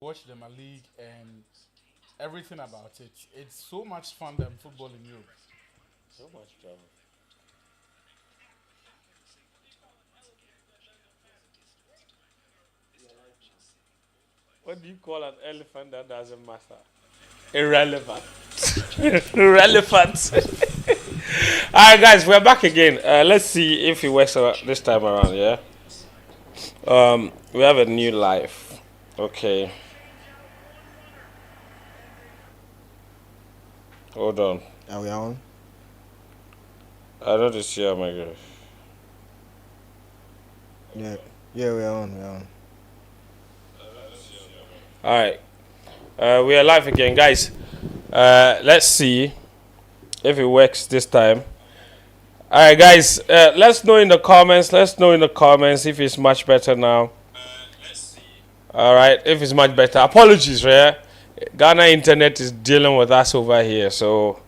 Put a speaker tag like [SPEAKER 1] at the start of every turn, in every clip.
[SPEAKER 1] watch the League and everything about it. It's so much fun than football in Europe.
[SPEAKER 2] So much trouble. What do you call an elephant that doesn't matter? Irrelevant. Irrelevant. All right, guys, we're back again. Let's see if it works this time around. Yeah. We have a new life. Okay. Hold on.
[SPEAKER 3] Are we on?
[SPEAKER 2] I don't see how my gosh.
[SPEAKER 3] Yeah, we're on. We're on.
[SPEAKER 2] All right. We are live again, guys. Let's see if it works this time. All right, guys. Let's know in the comments. If it's much better now. All right, if it's much better. Apologies, yeah. Ghana internet is dealing with us over here, so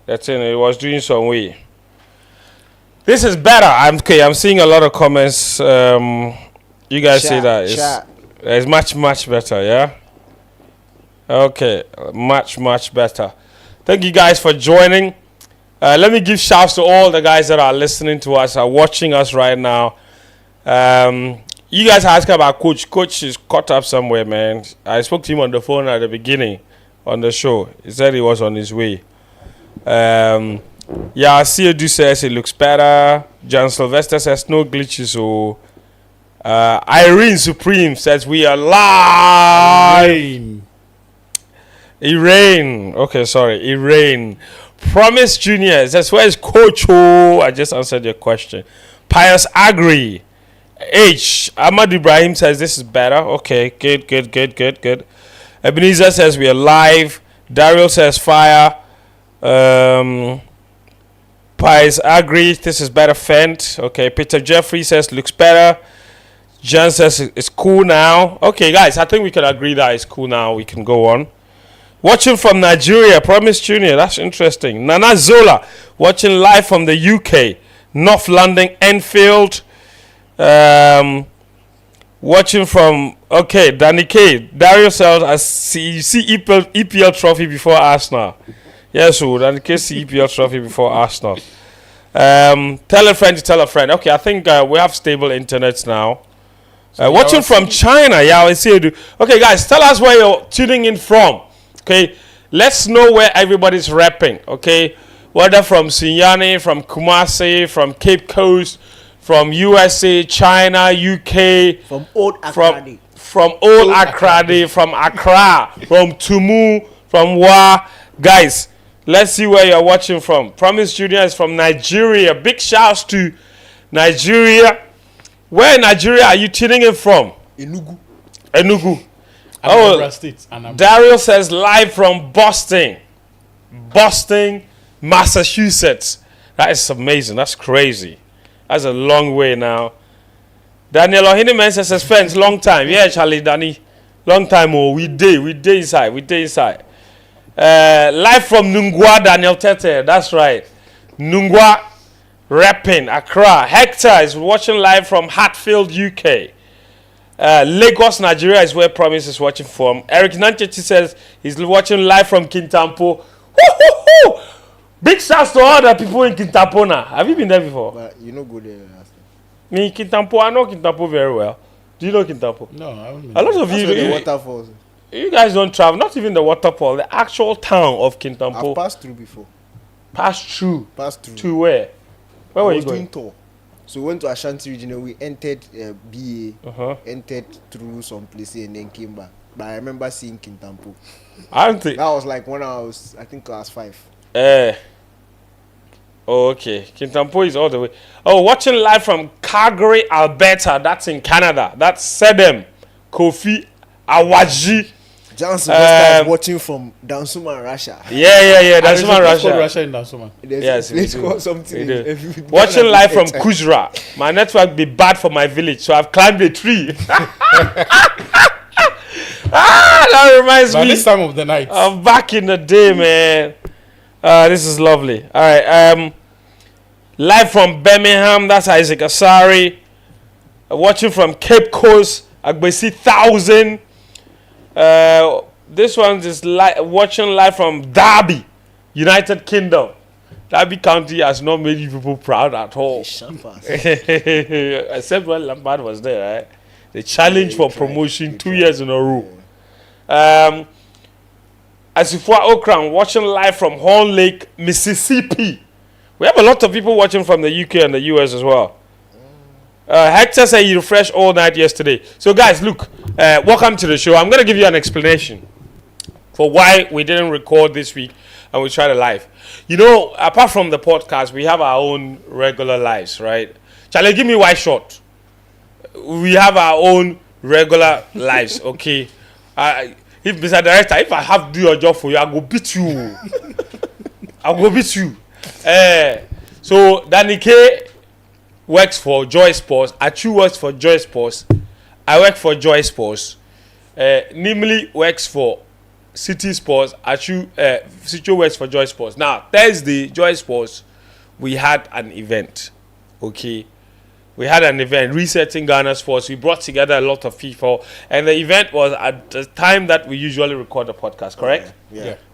[SPEAKER 2] that's it. It was doing some way. This is better. I'm seeing a lot of comments. You guys say that it's much better, yeah. Okay, much better. Thank you guys for joining. Let me give shouts to all the guys that are listening to us, are watching us right now. You guys asked about Coach. Coach is caught up somewhere, man. I spoke to him on the phone at the beginning on the show. He said he was on his way. Yeah, Seedu says it looks better. John Sylvester says no glitches. So, Irene Supreme says we are live. Irene. Okay, sorry. Irene. Promise Junior says, where's Coach? Oh, I just answered your question. Pius Agri. Ahmad Ibrahim says this is better. Okay, good. Ebenezer says we are live. Daryl says fire. Pius Agri, this is better. Fent. Okay, Peter Jeffrey says looks better. John says it's cool now. Okay, guys, I think we can agree that it's cool now. We can go on. Watching from Nigeria, Promise Junior, that's interesting. Nana Zola, watching live from the UK, North London, Enfield. Watching from, okay, Danny K. Darius says, I see EPL trophy before Arsenal. Yes, so Danny K see EPL trophy before Arsenal. Tell a friend to tell a friend. Okay, I think we have stable internet now. Watching from China, yeah, I see you. Okay, guys, tell us where you're tuning in from. Okay, let's know where everybody's repping. Okay, whether from Sinyani, from Kumasi, from Cape Coast, from USA, China, UK,
[SPEAKER 3] From Old Accra.
[SPEAKER 2] from Old Accra, from Accra, from Tumu, from Wa. Guys, let's see where you're watching from. Promise Junior is from Nigeria. Big shouts to Nigeria. Where in Nigeria are you tuning in from? Enugu.
[SPEAKER 1] Anambra State. Anambra.
[SPEAKER 2] Daryl says live from Boston, Massachusetts. That is amazing. That's crazy. That's a long way now. Daniel Ohiniman says friends, long time. Yeah, Charlie, Danny, long time. Oh, we day inside. Live from Nungwa, Daniel Tete. That's right. Nungwa, rapping, Accra. Hector is watching live from Hatfield, UK. Lagos, Nigeria is where Promise is watching from. Eric Nanchechi says he's watching live from Kintampo. Woo-hoo-hoo! Big shouts to all the people in Kintampo now. Have you been there before?
[SPEAKER 3] But you know, go there last time.
[SPEAKER 2] Me, Kintampo, I know Kintampo very well. Do you know Kintampo?
[SPEAKER 1] No, I haven't been.
[SPEAKER 2] A lot of
[SPEAKER 3] That's where the
[SPEAKER 2] you,
[SPEAKER 3] waterfalls.
[SPEAKER 2] you guys don't travel, not even the waterfall, the actual town of
[SPEAKER 3] I've
[SPEAKER 2] Kintampo.
[SPEAKER 3] passed through before.
[SPEAKER 2] Passed through.
[SPEAKER 3] Passed through.
[SPEAKER 2] To where? Where were
[SPEAKER 3] I
[SPEAKER 2] you
[SPEAKER 3] was doing
[SPEAKER 2] going?
[SPEAKER 3] tour. So we went to Ashanti region. We entered BA,
[SPEAKER 2] Uh-huh.
[SPEAKER 3] entered through some places and then came back. But I remember seeing Kintampo.
[SPEAKER 2] I don't think.
[SPEAKER 3] That was like when I was, I think, class 5.
[SPEAKER 2] Oh, okay. Kintampo is all the way. Oh, watching live from Calgary, Alberta. That's in Canada. That's Sedem, Kofi, Awaji.
[SPEAKER 3] John Sylvester is watching from Dansuma, Russia.
[SPEAKER 2] Yeah. That's
[SPEAKER 1] There's a
[SPEAKER 2] my
[SPEAKER 1] place called
[SPEAKER 2] Russia.
[SPEAKER 1] Russia in Dansuma.
[SPEAKER 3] There's
[SPEAKER 2] Yes,
[SPEAKER 3] a place
[SPEAKER 2] we do.
[SPEAKER 3] called something.
[SPEAKER 2] We do.
[SPEAKER 3] Every-
[SPEAKER 2] Watching
[SPEAKER 3] Ghana
[SPEAKER 2] live from
[SPEAKER 3] people
[SPEAKER 2] Kujra. My network be bad for my village, so I've climbed a tree. That reminds
[SPEAKER 1] By
[SPEAKER 2] me.
[SPEAKER 1] this time of the night.
[SPEAKER 2] Back in the day, man. This is lovely. All right. Live from Birmingham. That's Isaac Asari. Watching from Cape Coast, Agbesi 1000. This one's is watching live from Derby, United Kingdom. Derby County has not made people proud at all. Except when Lampard was there, right? The challenge for promotion 2 years in a row. Asifua Okran watching live from Horn Lake, Mississippi. We have a lot of people watching from the UK and the US as well. Hector said he refreshed all night yesterday. So guys, look, welcome to the show. I'm going to give you an explanation for why we didn't record this week and we tried it live. You know, apart from the podcast, we have our own regular lives, right? Charlie, give me white shot. We have our own regular lives, okay? If Mr. Director, if I have to do your job for you, I will beat you. I will beat you. So Danny K works for Joy Sports. Achu works for Joy Sports. I work for Joy Sports. Nimli works for City Sports. Achu Sicho works for Joy Sports. Now Thursday, Joy Sports, we had an event. Okay. We had an event, Resetting Ghana Sports. We brought together a lot of people. And the event was at the time that we usually record the podcast, correct?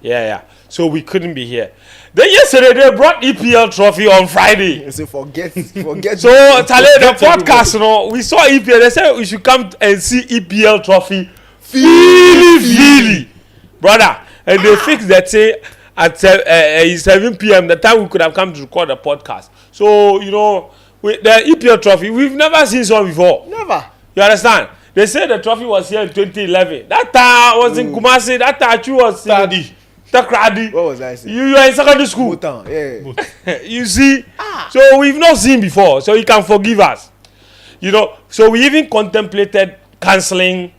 [SPEAKER 2] Yeah. So we couldn't be here. Then yesterday, they brought EPL trophy on Friday.
[SPEAKER 3] So forget.
[SPEAKER 2] So, Tale, the podcast, you know, we saw EPL. They said we should come and see EPL trophy. Really. Brother. And they fixed that thing at 7 p.m. the time we could have come to record the podcast. So, you know, the EPL trophy, we've never seen some before.
[SPEAKER 3] Never.
[SPEAKER 2] You understand? They said the trophy was here in 2011. That time was in Kumasi. That time you was in Takradi.
[SPEAKER 3] What was I saying?
[SPEAKER 2] You were in secondary school.
[SPEAKER 3] Bhutan, yeah.
[SPEAKER 2] You see? So we've not seen before. So you can forgive us. You know, so we even contemplated cancelling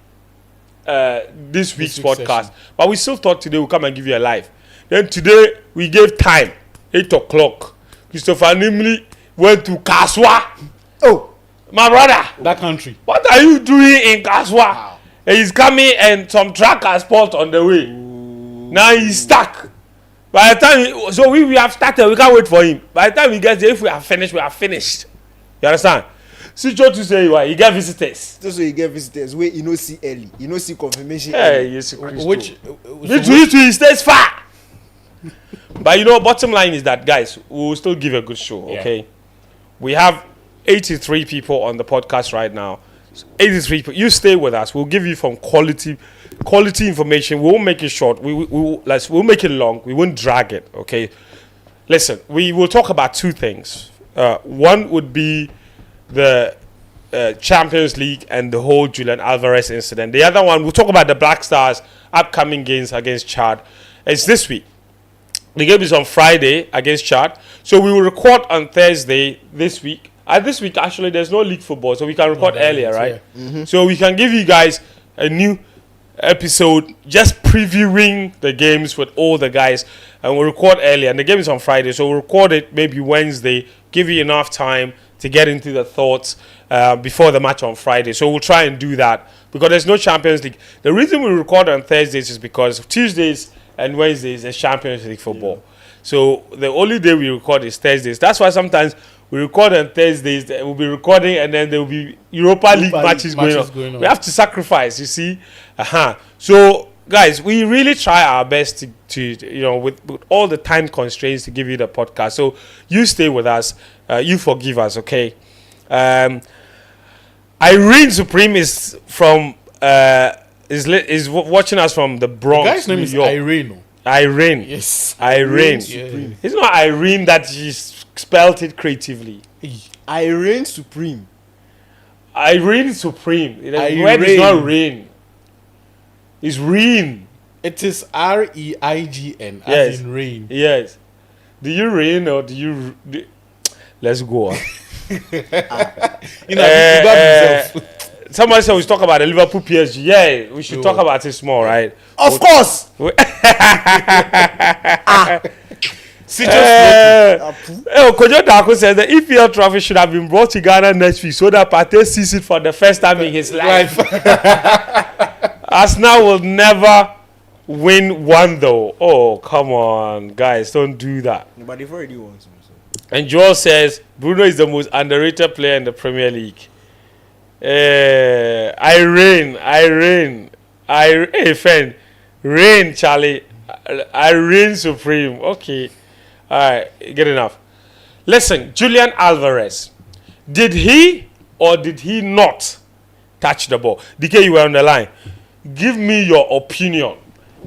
[SPEAKER 2] this week's podcast. Session. But we still thought today we'll come and give you a live. Then today we gave time. 8 o'clock. Christopher Nimli went to Kaswa. Oh, my brother.
[SPEAKER 1] That country.
[SPEAKER 2] What are you doing in Kaswa? Wow. He's coming and some trackers spot on the way. Ooh. Now he's stuck. By the time, so we have started, we can't wait for him. By the time he gets there, if we are finished, we are finished. You understand? Sicho to say why, you get visitors.
[SPEAKER 3] Just so you get visitors, wait, you know see early. You know see confirmation
[SPEAKER 2] early.
[SPEAKER 3] Yes,
[SPEAKER 2] which he stays far. But you know, bottom line is that, guys, we will still give a good show, okay? Yeah. We have 83 people on the podcast right now. 83 people. You stay with us. We'll give you some quality information. We won't make it short. We'll make it long. We won't drag it, okay? Listen, we will talk about two things. One would be the Champions League and the whole Julian Alvarez incident. The other one, we'll talk about the Black Stars' upcoming games against Chad. It's this week. The game is on Friday against Chad. So we will record on Thursday this week. This week, actually, there's no league football, so we can record earlier, right? Yeah. Mm-hmm. So we can give you guys a new episode just previewing the games with all the guys. And we'll record earlier. And the game is on Friday, so we'll record it maybe Wednesday, give you enough time to get into the thoughts before the match on Friday. So we'll try and do that because there's no Champions League. The reason we record on Thursdays is because Tuesdays and Wednesdays is Champions League football. Yeah. So the only day we record is Thursdays. That's why sometimes we record on Thursdays. We'll be recording and then there will be Europa League matches going on. We have to sacrifice, you see. So, guys, we really try our best to you know, with all the time constraints to give you the podcast. So you stay with us. You forgive us, okay? Irene Supreme is from... is watching us from the Bronx.
[SPEAKER 1] The guy's name is Irene.
[SPEAKER 2] Irene.
[SPEAKER 1] Yes.
[SPEAKER 2] Irene. Yeah. It's not Irene that she spelled it creatively.
[SPEAKER 3] Irene Supreme.
[SPEAKER 2] Irene Supreme. The word is not rain. It's rain.
[SPEAKER 1] It is REIGN.
[SPEAKER 2] Yes.
[SPEAKER 1] As in rain.
[SPEAKER 2] Yes. Do you rain or do you... Let's go.
[SPEAKER 1] You know,
[SPEAKER 2] somebody said we should talk about the Liverpool PSG. Yeah, we should talk about it more, right?
[SPEAKER 3] Of course.
[SPEAKER 2] Kojo Dako says the EPL trophy should have been brought to Ghana next week so that Partey sees it for the first time in his life. Arsenal will never win one though. Oh, come on, guys, don't do that.
[SPEAKER 3] But they've already won. So.
[SPEAKER 2] And Joel says Bruno is the most underrated player in the Premier League. Irene. Hey, friend, reign, Charlie. I reign supreme. Okay. All right, good enough. Listen, Julian Alvarez, did he or did he not touch the ball? DK, you were on the line. Give me your opinion,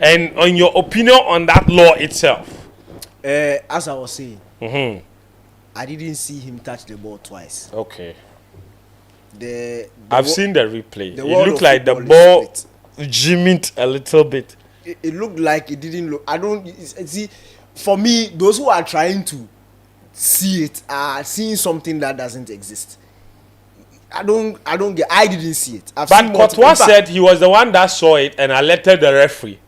[SPEAKER 2] and on your opinion on that law itself.
[SPEAKER 3] As I was saying,
[SPEAKER 2] Mm-hmm.
[SPEAKER 3] I didn't see him touch the ball twice.
[SPEAKER 2] Okay.
[SPEAKER 3] I've
[SPEAKER 2] seen the replay.
[SPEAKER 3] The
[SPEAKER 2] It
[SPEAKER 3] world
[SPEAKER 2] looked
[SPEAKER 3] of
[SPEAKER 2] like the
[SPEAKER 3] football
[SPEAKER 2] ball
[SPEAKER 3] is
[SPEAKER 2] jimmied a little bit.
[SPEAKER 3] It looked like it didn't look. I don't see. For me, those who are trying to see it are seeing something that doesn't exist. I don't get. I didn't see it.
[SPEAKER 2] But Courtois said he was the one that saw it and alerted the referee.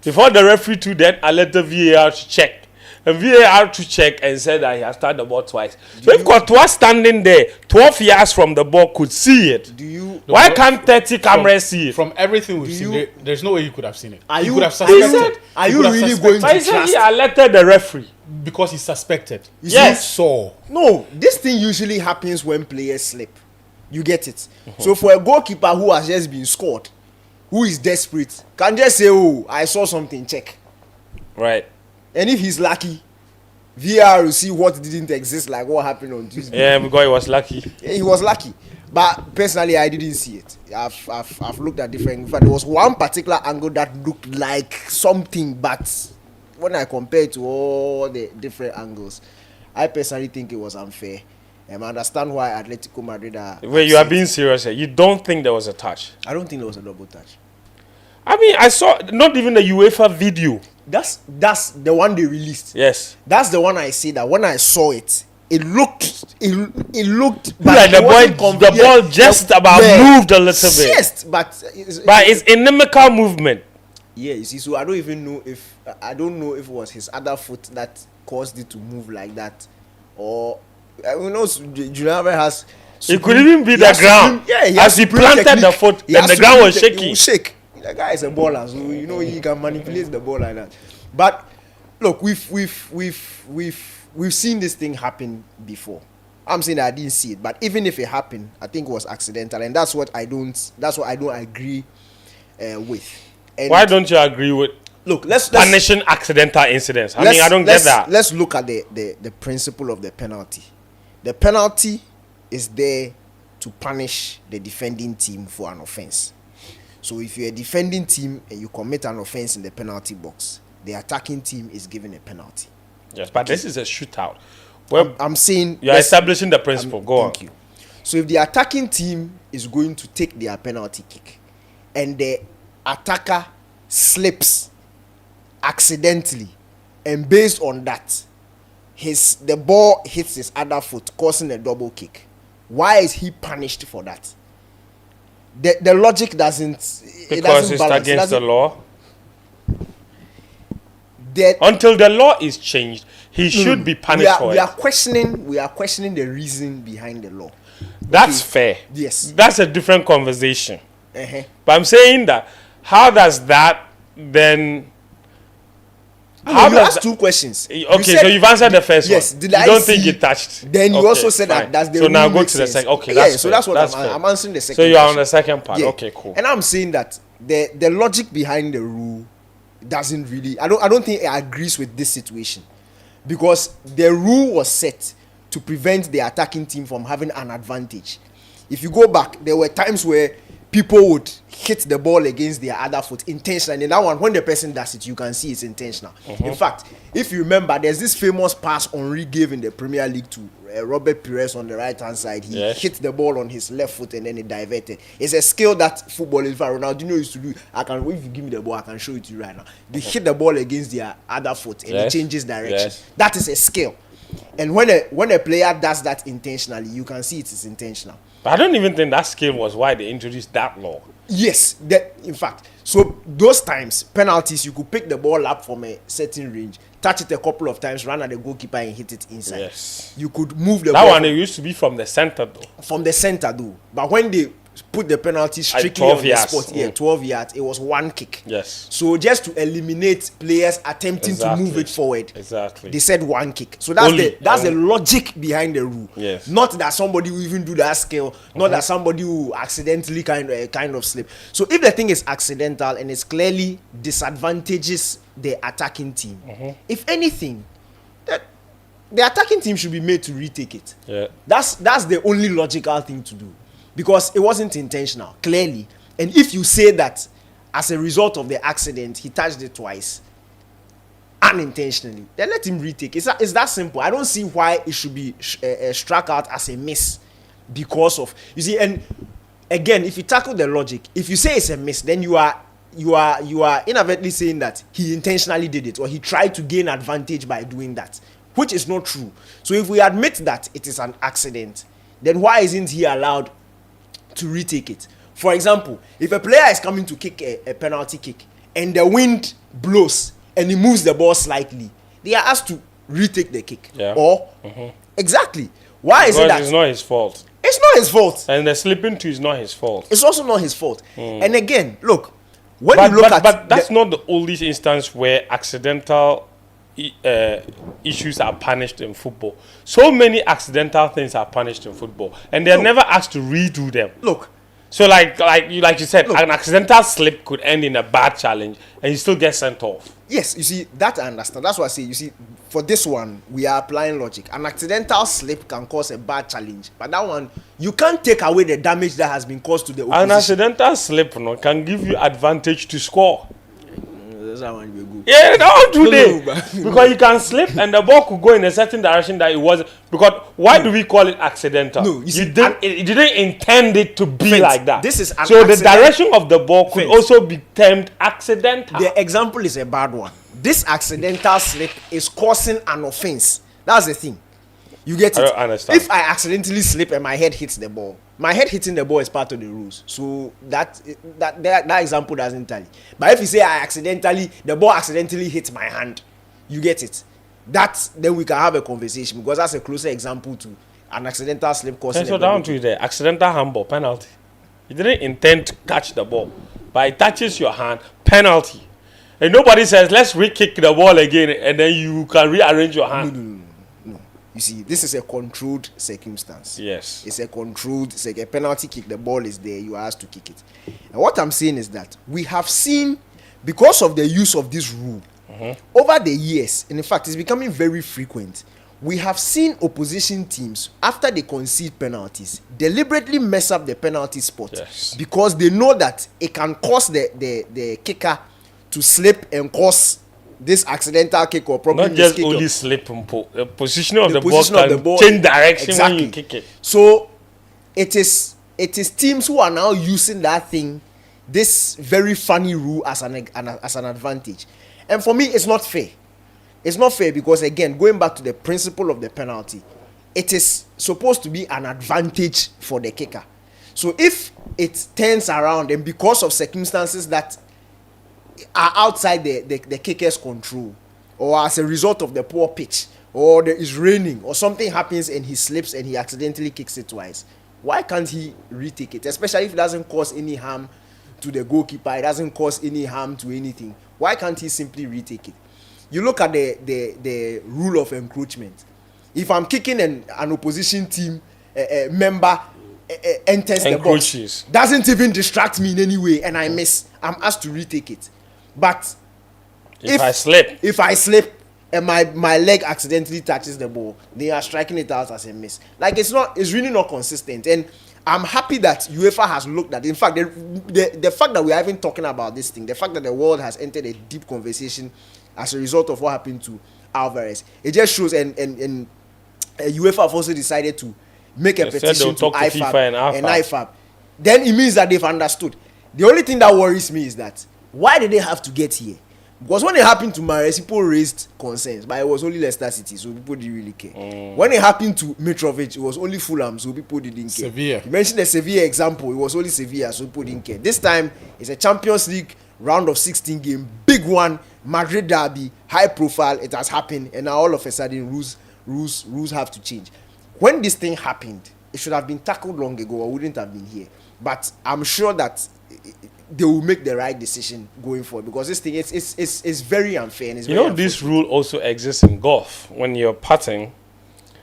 [SPEAKER 2] Before the referee too, then alerted VAR to check. And VAR to check and said that he has touched the ball twice. So if Courtois standing there 12 yards from the ball could see it, why can't 30 cameras see it?
[SPEAKER 1] From everything we've seen, there's no way you could have seen it.
[SPEAKER 3] Are you
[SPEAKER 1] could have suspected?
[SPEAKER 3] Are you really going
[SPEAKER 2] But he
[SPEAKER 3] to
[SPEAKER 2] said
[SPEAKER 3] trust?
[SPEAKER 2] he alerted the referee.
[SPEAKER 1] Because he suspected.
[SPEAKER 2] Yes.
[SPEAKER 1] Saw.
[SPEAKER 3] No, this thing usually happens when players slip. You get it. So for a goalkeeper who has just been scored, who is desperate, can just say, "Oh, I saw something. Check."
[SPEAKER 2] Right.
[SPEAKER 3] And if he's lucky, VR will see what didn't exist, like what happened on Tuesday.
[SPEAKER 2] Yeah, because he was lucky.
[SPEAKER 3] Yeah, he was lucky. But personally, I didn't see it. I've looked at different. In fact, there was one particular angle that looked like something, but when I compare it to all the different angles, I personally think it was unfair. I understand why Atletico Madrid are.
[SPEAKER 2] Wait, you are being serious here. You don't think there was a touch?
[SPEAKER 3] I don't think there was a double touch.
[SPEAKER 2] I mean, I saw not even the UEFA video.
[SPEAKER 3] That's the one they released.
[SPEAKER 2] Yes.
[SPEAKER 3] That's the one I see that when I saw it, it looked
[SPEAKER 2] Like the ball just about moved a little bit.
[SPEAKER 3] Yes, but
[SPEAKER 2] it's inimical movement.
[SPEAKER 3] Yeah, you see, so I don't even know if it was his other foot that caused it to move like that, or who knows. Julian Alvarez has.
[SPEAKER 2] It could even be the ground. As he planted the foot, and the ground was shaking.
[SPEAKER 3] It will shake. The guy is a baller, so you know he can manipulate the ball like that. But look, we've seen this thing happen before. I'm saying that I didn't see it, but even if it happened, I think it was accidental, and that's what I don't agree with. And
[SPEAKER 2] why don't you agree with?
[SPEAKER 3] Look, let's
[SPEAKER 2] punishing accidental incidents. I mean, I don't get that.
[SPEAKER 3] Let's look at the principle of the penalty. The penalty is there to punish the defending team for an offense. So if you're a defending team and you commit an offense in the penalty box, the attacking team is given a penalty.
[SPEAKER 2] Yes, but this is a shootout. Well,
[SPEAKER 3] I'm saying
[SPEAKER 2] you're establishing the principle. Go on.
[SPEAKER 3] Thank you. So if the attacking team is going to take their penalty kick and the attacker slips accidentally, and based on that, the ball hits his other foot, causing a double kick, why is he punished for that? The logic doesn't.
[SPEAKER 2] Because it's against the law.
[SPEAKER 3] Until
[SPEAKER 2] the law is changed, he should be punished for it.
[SPEAKER 3] We are questioning the reason behind the law.
[SPEAKER 2] That's fair.
[SPEAKER 3] Yes.
[SPEAKER 2] That's a different conversation.
[SPEAKER 3] Uh-huh.
[SPEAKER 2] But I'm saying that, how does that then...
[SPEAKER 3] You asked two questions.
[SPEAKER 2] Okay, so you've answered the first one.
[SPEAKER 3] Yes.
[SPEAKER 2] You don't think it touched.
[SPEAKER 3] Then you also said that that's the.
[SPEAKER 2] So now go to the second. Okay, that's
[SPEAKER 3] so that's what I'm answering the second.
[SPEAKER 2] So you are on the second part.
[SPEAKER 3] Yeah.
[SPEAKER 2] Okay, cool.
[SPEAKER 3] And I'm saying that the logic behind the rule doesn't really. I don't think it agrees with this situation, because the rule was set to prevent the attacking team from having an advantage. If you go back, there were times where people would hit the ball against their other foot intentionally. And that one, when the person does it, you can see it's intentional. Mm-hmm. In fact, if you remember, there's this famous pass Henry gave in the Premier League to Robert Pires on the right-hand side. He hit the ball on his left foot and then it diverted. It's a skill that footballers, Ronaldinho used to do. If you give me the ball, I can show it to you right now. They hit the ball against their other foot and it changes direction. Yes. That is a skill. And when a player does that intentionally, you can see it is intentional.
[SPEAKER 2] But I don't even think that skill was why they introduced that law.
[SPEAKER 3] Yes, in fact. So those times, penalties, you could pick the ball up from a certain range, touch it a couple of times, run at the goalkeeper and hit it inside.
[SPEAKER 2] Yes.
[SPEAKER 3] You could move the ball.
[SPEAKER 2] That one, it used to be from the center though.
[SPEAKER 3] From the center though. But when they put the penalty strictly
[SPEAKER 2] 12
[SPEAKER 3] on the
[SPEAKER 2] yards.
[SPEAKER 3] spot. Yeah, 12 yards. It was one kick.
[SPEAKER 2] Yes.
[SPEAKER 3] So just to eliminate players attempting to move it forward,
[SPEAKER 2] exactly,
[SPEAKER 3] they said one kick. So that's
[SPEAKER 2] Only,
[SPEAKER 3] the logic behind the rule.
[SPEAKER 2] Yes.
[SPEAKER 3] Not that somebody will even do that skill. Not that somebody will accidentally kind of slip. So if the thing is accidental and it's clearly disadvantages the attacking team, if anything, that the attacking team should be made to retake it.
[SPEAKER 2] Yeah.
[SPEAKER 3] That's the only logical thing to do, because it wasn't intentional, clearly. And if you say that as a result of the accident he touched it twice unintentionally, then let him retake. It's that simple. I don't see why it should be struck out as a miss because of, you see. And again, if you tackle the logic, if you say it's a miss, then you are inadvertently saying that he intentionally did it or he tried to gain advantage by doing that, which is not true. So if we admit that it is an accident, then why isn't he allowed to retake it? For example, if a player is coming to kick a penalty kick and the wind blows and he moves the ball slightly, they are asked to retake the kick.
[SPEAKER 2] Yeah.
[SPEAKER 3] Or exactly. Why is it that
[SPEAKER 2] it's not his fault?
[SPEAKER 3] It's not his fault.
[SPEAKER 2] And the slipping too is not his fault.
[SPEAKER 3] It's also not his fault. And again, look, when you look at,
[SPEAKER 2] but that's not the only instance where accidental issues are punished in football. So many accidental things are punished in football, and they're never asked to redo them.
[SPEAKER 3] Look,
[SPEAKER 2] so like you said, an accidental slip could end in a bad challenge, and you still get sent off.
[SPEAKER 3] yes, you see, that I understand. That's why I say, you see, for this one, we are applying logic. An accidental slip can cause a bad challenge, but that one, you can't take away the damage that has been caused to the opposition.
[SPEAKER 2] An accidental slip can give you advantage to score.
[SPEAKER 3] That's how one will go.
[SPEAKER 2] Yeah, no, today.
[SPEAKER 3] No,
[SPEAKER 2] Because you can slip and the ball could go in a certain direction that it wasn't. Because why do we call it accidental?
[SPEAKER 3] No, you see,
[SPEAKER 2] you didn't intend it to be
[SPEAKER 3] Friends,
[SPEAKER 2] like that.
[SPEAKER 3] this is an
[SPEAKER 2] so the
[SPEAKER 3] accident-
[SPEAKER 2] direction of the ball could
[SPEAKER 3] Friends,
[SPEAKER 2] also be termed accidental.
[SPEAKER 3] the example is a bad one. This accidental slip is causing an offense. That's the thing. You get it?
[SPEAKER 2] I don't understand.
[SPEAKER 3] If I accidentally slip and my head hits the ball, my head hitting the ball is part of the rules. So that example doesn't tally. But if you say the ball accidentally hits my hand, you get it. Then we can have a conversation, because that's a closer example to an accidental slip causing.
[SPEAKER 2] So down to the accidental handball penalty. You didn't intend to catch the ball, but it touches your hand, penalty. And nobody says, let's re-kick the ball again, and then you can rearrange your hand.
[SPEAKER 3] No. You see, this is a controlled circumstance.
[SPEAKER 2] Yes.
[SPEAKER 3] It's a controlled, it's like a penalty kick, the ball is there, you are asked to kick it. And what I'm saying is that we have seen, because of the use of this rule, over the years, and in fact it's becoming very frequent, we have seen opposition teams, after they concede penalties, deliberately mess up the penalty spot.
[SPEAKER 2] Yes.
[SPEAKER 3] Because they know that it can cause the kicker to slip and cause this accidental kick or probably
[SPEAKER 2] Not just
[SPEAKER 3] miskick
[SPEAKER 2] only
[SPEAKER 3] or-
[SPEAKER 2] slip and pull. The positioning of the ball
[SPEAKER 3] position of
[SPEAKER 2] can
[SPEAKER 3] the ball-
[SPEAKER 2] change direction
[SPEAKER 3] Exactly.
[SPEAKER 2] when you kick it.
[SPEAKER 3] So it is teams who are now using that thing, this very funny rule, as an advantage. And for me, it's not fair. It's not fair because, again, going back to the principle of the penalty, it is supposed to be an advantage for the kicker. So if it turns around and because of circumstances that are outside the kicker's control, or as a result of the poor pitch, or there is raining, or something happens and he slips and he accidentally kicks it twice, why can't he retake it? Especially if it doesn't cause any harm to the goalkeeper, it doesn't cause any harm to anything. Why can't he simply retake it? You look at the rule of encroachment. If I'm kicking an opposition team member enters the
[SPEAKER 2] Encroaches.
[SPEAKER 3] box, doesn't even distract me in any way, and I miss, I'm asked to retake it. But
[SPEAKER 2] If I slip
[SPEAKER 3] and my leg accidentally touches the ball, they are striking it out as a miss. Like, it's really not consistent. And I'm happy that UEFA has looked at it. In fact, the fact that we are even talking about this thing, the fact that the world has entered a deep conversation as a result of what happened to Alvarez, it just shows. And UEFA have also decided to make a petition to IFAB and IFAB. Then it means that they've understood. The only thing that worries me is that, why did they have to get here? Because when it happened to Mahrez, people raised concerns, but it was only Leicester City, so people didn't really care. When it happened to Mitrovic, it was only Fulham, so people didn't care.
[SPEAKER 1] Sevilla.
[SPEAKER 3] You mentioned the Sevilla example, it was only Sevilla, so people didn't care. This time, it's a Champions League round of 16 game, big one, Madrid derby, high profile, it has happened, and now all of a sudden, rules have to change. When this thing happened, it should have been tackled long ago, or wouldn't have been here. but I'm sure that they will make the right decision going forward, because this thing it's very unfair. And it's very
[SPEAKER 2] this rule also exists in golf. When you're putting,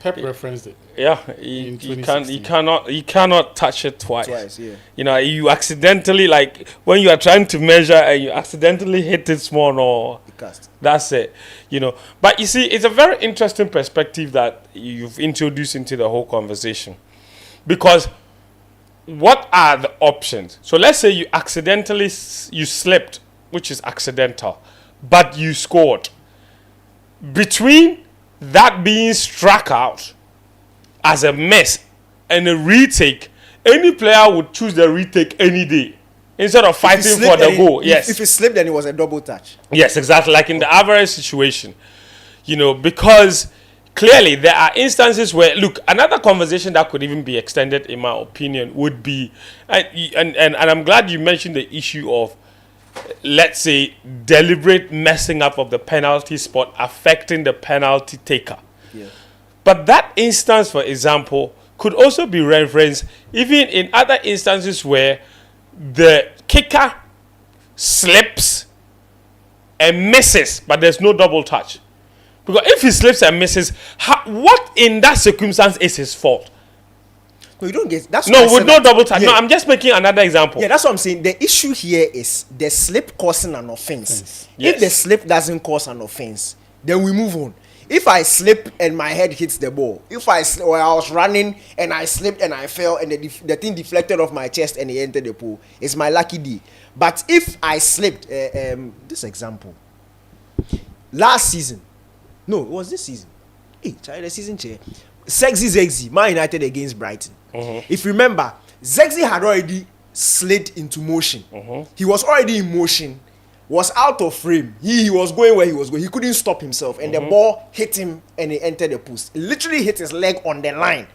[SPEAKER 1] Pep referenced it.
[SPEAKER 2] yeah,
[SPEAKER 1] In
[SPEAKER 2] you cannot touch it
[SPEAKER 3] twice, yeah.
[SPEAKER 2] You accidentally, like when you are trying to measure and you accidentally hit it small, or
[SPEAKER 3] Cast.
[SPEAKER 2] that's it. But you see, it's a very interesting perspective that you've introduced into the whole conversation, because what are the options? So let's say you accidentally you slipped, which is accidental, but you scored. Between that being struck out as a miss and a retake, any player would choose the retake any day instead of fighting for the goal. Yes.
[SPEAKER 3] If he slipped, then it was a double touch.
[SPEAKER 2] Yes, exactly. Like in the average situation, because clearly there are instances where, look, another conversation that could even be extended, in my opinion, would be, and I'm glad you mentioned the issue of, let's say, deliberate messing up of the penalty spot affecting the penalty taker.
[SPEAKER 3] Yeah.
[SPEAKER 2] But that instance, for example, could also be referenced even in other instances where the kicker slips and misses, but there's no double touch. Because if he slips and misses, what in that circumstance is his fault?
[SPEAKER 3] No, you don't get. That's
[SPEAKER 2] no, with no double touch.
[SPEAKER 3] Yeah.
[SPEAKER 2] No, I'm just making another example.
[SPEAKER 3] Yeah, that's what I'm saying. The issue here is the slip causing an offense.
[SPEAKER 2] Yes.
[SPEAKER 3] If the slip doesn't cause an offense, then we move on. If I slip and my head hits the ball, or I was running and I slipped and I fell and the thing deflected off my chest and it entered the pool, it's my lucky day. But if I slipped, this example, last season, no, it was this season. Hey, try the season chair. Zegzi, Man United against Brighton. If you remember, Zegzi had already slid into motion. He was already in motion, was out of frame. He was going where he was going. He couldn't stop himself, and the ball hit him and it entered the post. It literally hit his leg on the line.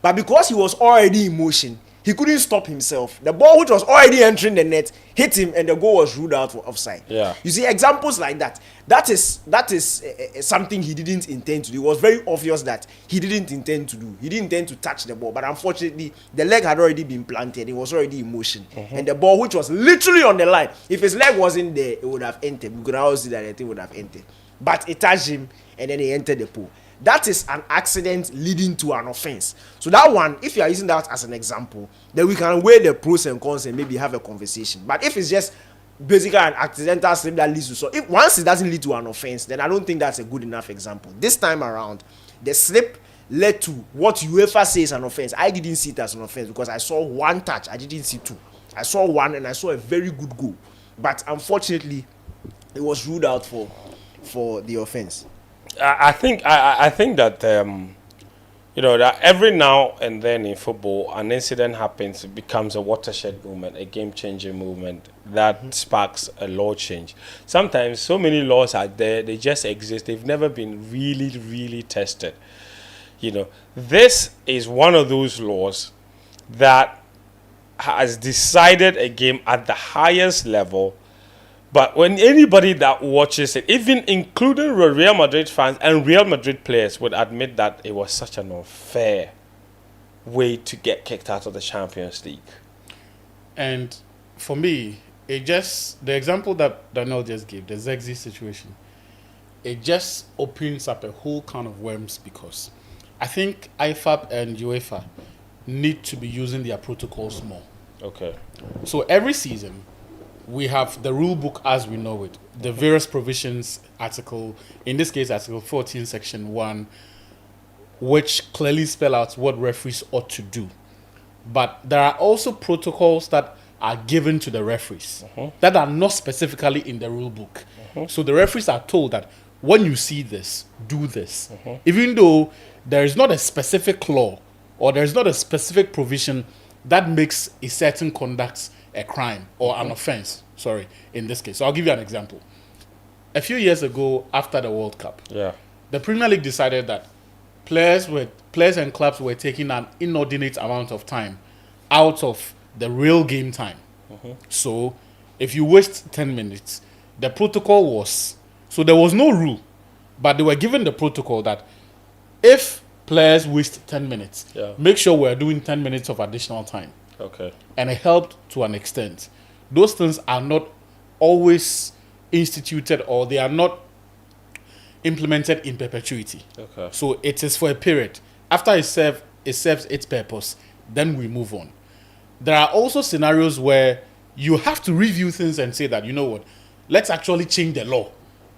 [SPEAKER 3] But because he was already in motion, he couldn't stop himself. The ball, which was already entering the net, hit him, and the goal was ruled out for offside.
[SPEAKER 2] Yeah.
[SPEAKER 3] You see examples like that. That is something he didn't intend to do. It was very obvious that he didn't intend to do. He didn't intend to touch the ball, but unfortunately, the leg had already been planted. It was already in motion, and the ball, which was literally on the line, if his leg wasn't there, it would have entered. We could now see that the thing would have entered, but it touched him, and then he entered the pool. That is an accident leading to an offense. So that one, if you are using that as an example, then we can weigh the pros and cons and maybe have a conversation. But if it's just basically an accidental slip that leads to, so if once it doesn't lead to an offense, then I don't think that's a good enough example. This time around, the slip led to what UEFA says an offense. I didn't see it as an offense because I saw one touch. I didn't see two. I saw one and I saw a very good goal. But unfortunately, it was ruled out for the offense.
[SPEAKER 2] I think that that every now and then in football an incident happens, it becomes a watershed movement, a game-changing movement that sparks a law change. Sometimes so many laws are there, they just exist, they've never been really, really tested. This is one of those laws that has decided a game at the highest level. But when anybody that watches it, even including Real Madrid fans and Real Madrid players, would admit that it was such an unfair way to get kicked out of the Champions League.
[SPEAKER 1] And for me, the example that Daniel just gave, the Zegzi situation, it just opens up a whole can of worms, because I think IFAB and UEFA need to be using their protocols more.
[SPEAKER 2] Okay.
[SPEAKER 1] So every season, we have the rule book as we know it, the various provisions in this case, Article 14, Section 1, which clearly spell out what referees ought to do. But there are also protocols that are given to the referees that are not specifically in the rule book. So the referees are told that when you see this, do this. Even though there is not a specific law or there is not a specific provision that makes a certain conduct a crime or an offense, in this case. So I'll give you an example. A few years ago, after the World Cup, the Premier League decided that players and clubs were taking an inordinate amount of time out of the real game time. So if you waste 10 minutes, the protocol was, so there was no rule, but they were given the protocol that if players waste 10 minutes, make sure we're doing 10 minutes of additional time.
[SPEAKER 2] Okay.
[SPEAKER 1] and it helped to an extent. Those things are not always instituted, or they are not implemented in perpetuity.
[SPEAKER 2] Okay.
[SPEAKER 1] So it is for a period. After it serves its purpose, then we move on. There are also scenarios where you have to review things and say that, you know what, let's actually change the law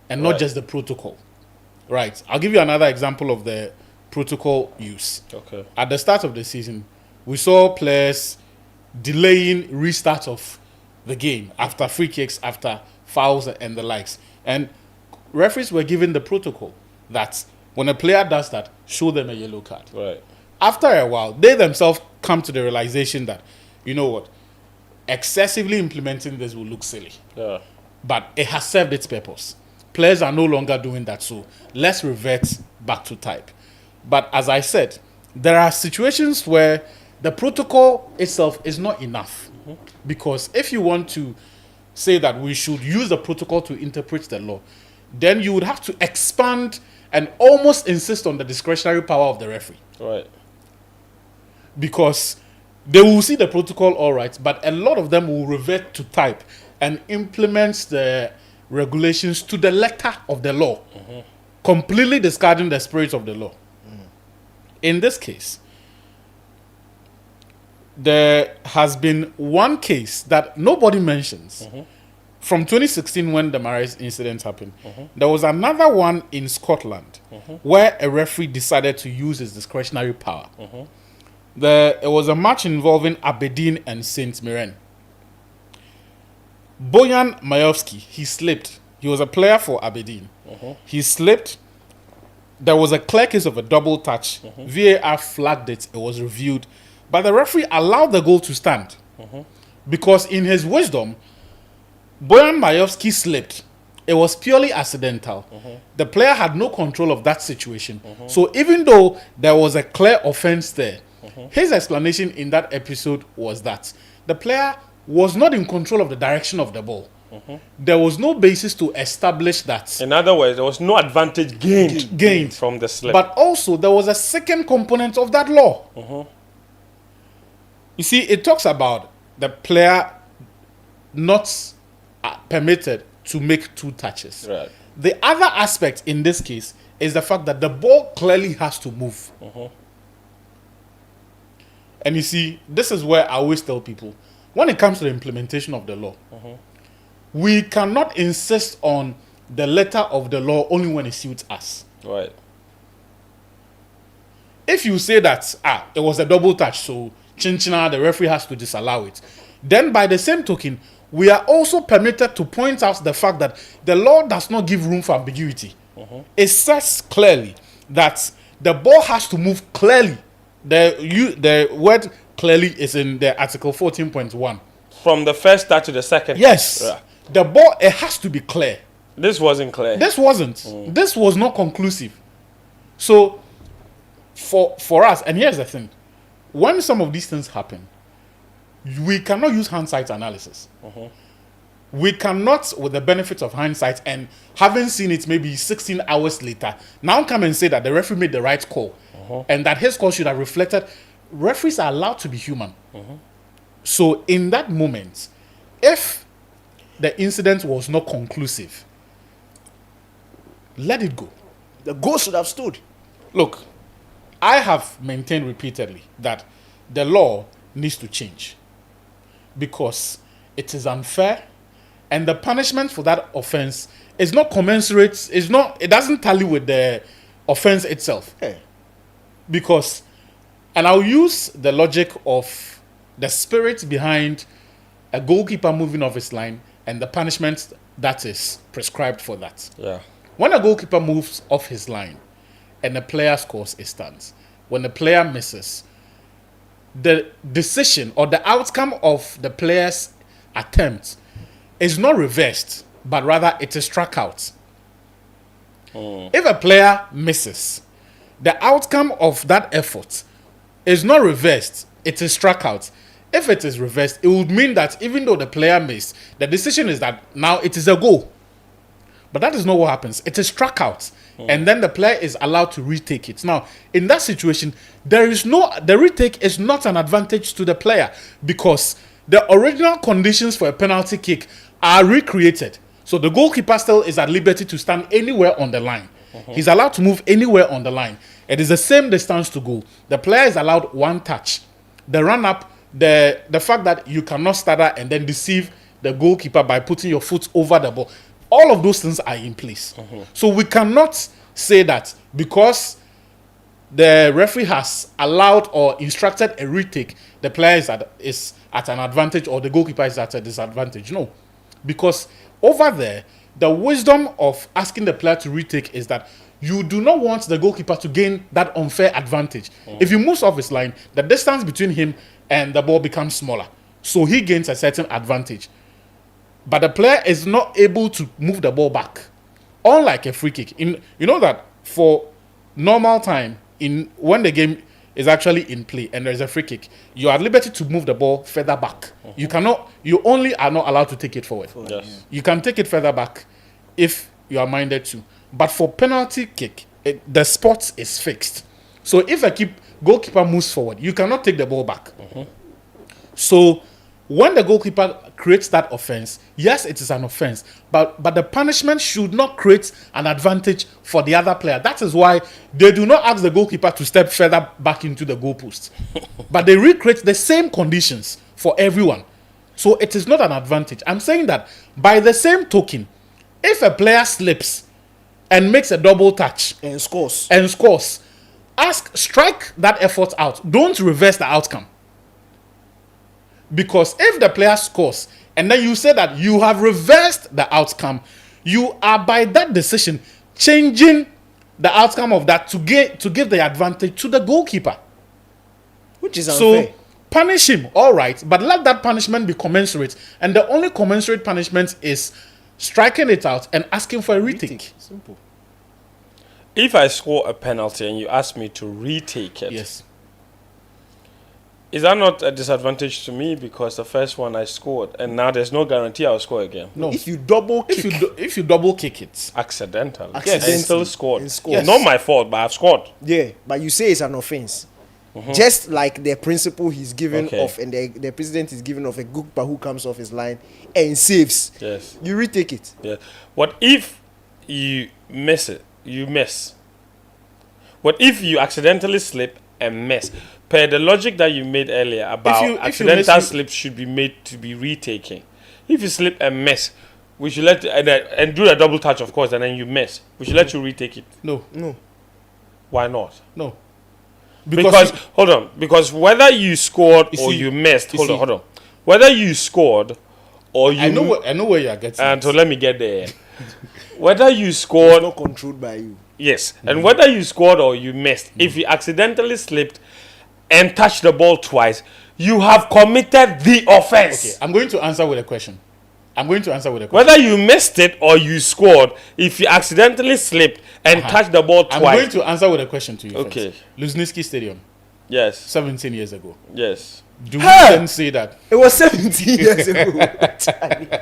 [SPEAKER 1] and not
[SPEAKER 2] Right.
[SPEAKER 1] just the protocol. Right. I'll give you another example of the protocol use.
[SPEAKER 2] Okay.
[SPEAKER 1] At the start of the season, we saw players delaying restart of the game after free kicks, after fouls and the likes. And referees were given the protocol that when a player does that, show them a yellow card.
[SPEAKER 2] Right.
[SPEAKER 1] After a while, they themselves come to the realization that, you know what, excessively implementing this will look silly.
[SPEAKER 2] Yeah.
[SPEAKER 1] But it has served its purpose. Players are no longer doing that, so let's revert back to type. But as I said, there are situations where the protocol itself is not enough. Because if you want to say that we should use the protocol to interpret the law, then you would have to expand and almost insist on the discretionary power of the referee.
[SPEAKER 2] Right.
[SPEAKER 1] Because they will see the protocol all right, but a lot of them will revert to type and implement the regulations to the letter of the law, completely discarding the spirit of the law. In this case, there has been one case that nobody mentions from 2016 when the Marais incident happened. There was another one in Scotland where a referee decided to use his discretionary power. It was a match involving Aberdeen and St. Mirren. Bojan Majowski, he slipped. He was a player for Aberdeen. He slipped. There was a clear case of a double touch. VAR flagged it. It was reviewed. But the referee allowed the goal to stand. Because in his wisdom, Bojan Majowski slipped. It was purely accidental. The player had no control of that situation. So even though there was a clear offense there, his explanation in that episode was that the player was not in control of the direction of the ball. There was no basis to establish that.
[SPEAKER 2] In other words, there was no advantage gained from the slip.
[SPEAKER 1] But also, there was a second component of that law. You see, it talks about the player not permitted to make two touches.
[SPEAKER 2] Right.
[SPEAKER 1] The other aspect in this case is the fact that the ball clearly has to move. And you see, this is where I always tell people, when it comes to the implementation of the law, we cannot insist on the letter of the law only when it suits us.
[SPEAKER 2] Right.
[SPEAKER 1] If you say that, it was a double touch, so chinchina, the referee has to disallow it, then by the same token, we are also permitted to point out the fact that the law does not give room for ambiguity. It says clearly that the ball has to move clearly. The word clearly is in the Article 14.1.
[SPEAKER 2] From the first touch to the second.
[SPEAKER 1] Yes.
[SPEAKER 2] Yeah.
[SPEAKER 1] The ball, it has to be clear.
[SPEAKER 2] This wasn't clear.
[SPEAKER 1] This wasn't. This was not conclusive. So, for us, and here's the thing. When some of these things happen, we cannot use hindsight analysis. We cannot, with the benefit of hindsight and having seen it maybe 16 hours later, now come and say that the referee made the right call and that his call should have reflected. Referees are allowed to be human. So in that moment, if the incident was not conclusive, let it go.
[SPEAKER 3] The goal should have stood.
[SPEAKER 1] Look, I have maintained repeatedly that the law needs to change because it is unfair and the punishment for that offense is not commensurate, it doesn't tally with the offense itself. Because, and I'll use the logic of the spirit behind a goalkeeper moving off his line and the punishment that is prescribed for that.
[SPEAKER 2] Yeah.
[SPEAKER 1] When a goalkeeper moves off his line and the player scores, it stands. When the player misses, the decision or the outcome of the player's attempt is not reversed, but rather it is struck out. If a player misses, the outcome of that effort is not reversed, it is struck out. If it is reversed, it would mean that even though the player missed, the decision is that now it is a goal. But that is not what happens. It is struck out. and then the player is allowed to retake it. Now, in that situation, the retake is not an advantage to the player because the original conditions for a penalty kick are recreated. So the goalkeeper still is at liberty to stand anywhere on the line. He's allowed to move anywhere on the line. It is the same distance to goal. The player is allowed one touch. The run-up, the fact that you cannot stutter and then deceive the goalkeeper by putting your foot over the ball, all of those things are in place. So we cannot say that because the referee has allowed or instructed a retake, the player is at an advantage or the goalkeeper is at a disadvantage. No, because over there, the wisdom of asking the player to retake is that you do not want the goalkeeper to gain that unfair advantage. If he moves off his line, the distance between him and the ball becomes smaller. So he gains a certain advantage. But the player is not able to move the ball back. Unlike a free kick. You know that for normal time, when the game is actually in play and there's a free kick, you are at liberty to move the ball further back. You only are not allowed to take it forward.
[SPEAKER 2] Yes.
[SPEAKER 1] You can take it further back if you are minded to. But for penalty kick, the spot is fixed. So if a goalkeeper moves forward, you cannot take the ball back. So when the goalkeeper creates that offense, yes, it is an offense, but the punishment should not create an advantage for the other player. That is why they do not ask the goalkeeper to step further back into the goalpost. But they recreate the same conditions for everyone. So it is not an advantage. I'm saying that by the same token, if a player slips and makes a double touch
[SPEAKER 3] And scores.
[SPEAKER 1] strike that effort out. Don't reverse the outcome. Because if the player scores and then you say that you have reversed the outcome, you are by that decision changing the outcome of that to give the advantage to the goalkeeper.
[SPEAKER 3] Which is unfair.
[SPEAKER 1] So punish him, all right, but let that punishment be commensurate. And the only commensurate punishment is striking it out and asking for a retake.
[SPEAKER 3] Simple.
[SPEAKER 2] If I score a penalty and you ask me to retake it,
[SPEAKER 1] Yes.
[SPEAKER 2] is that not a disadvantage to me because the first one I scored and now there's no guarantee I'll score again?
[SPEAKER 1] No.
[SPEAKER 3] If you double kick,
[SPEAKER 2] Accidentally.
[SPEAKER 3] Accidentally.
[SPEAKER 2] I still scored.
[SPEAKER 3] And scored.
[SPEAKER 2] It's not my fault, but I've scored.
[SPEAKER 3] yeah, but you say it's an offense. Just like the principle he's given
[SPEAKER 2] Okay.
[SPEAKER 3] of, and the president is given of a goalkeeper who comes off his line and saves.
[SPEAKER 2] Yes.
[SPEAKER 3] You retake it.
[SPEAKER 2] Yeah. What if you miss it? You miss. What if you accidentally slip and miss? Per the logic that you made earlier about
[SPEAKER 1] if you
[SPEAKER 2] accidental
[SPEAKER 1] miss,
[SPEAKER 2] slips should be made to be retaken. If you slip and miss, we should let and do a double touch, of course, and then you miss. We should let you retake it.
[SPEAKER 1] No.
[SPEAKER 2] Why not?
[SPEAKER 1] No.
[SPEAKER 2] Because hold on. Because whether you scored or you missed, hold on. Whether you scored or you
[SPEAKER 1] I know where you are getting.
[SPEAKER 2] and so let me get there. Whether you scored,
[SPEAKER 3] Not controlled by you.
[SPEAKER 2] yes, and whether you scored or you missed, if you accidentally slipped and touched the ball twice, you have committed the offense.
[SPEAKER 1] Okay, I'm going to answer with a question.
[SPEAKER 2] Whether you missed it or you scored, if you accidentally slipped and touched the ball
[SPEAKER 1] I'm going
[SPEAKER 2] twice.
[SPEAKER 1] to answer with a question to you.
[SPEAKER 2] Okay.
[SPEAKER 1] First. Luzhniki Stadium,
[SPEAKER 2] Yes,
[SPEAKER 1] 17 years ago.
[SPEAKER 2] yes.
[SPEAKER 1] Do we then say that?
[SPEAKER 3] It was 17 years ago.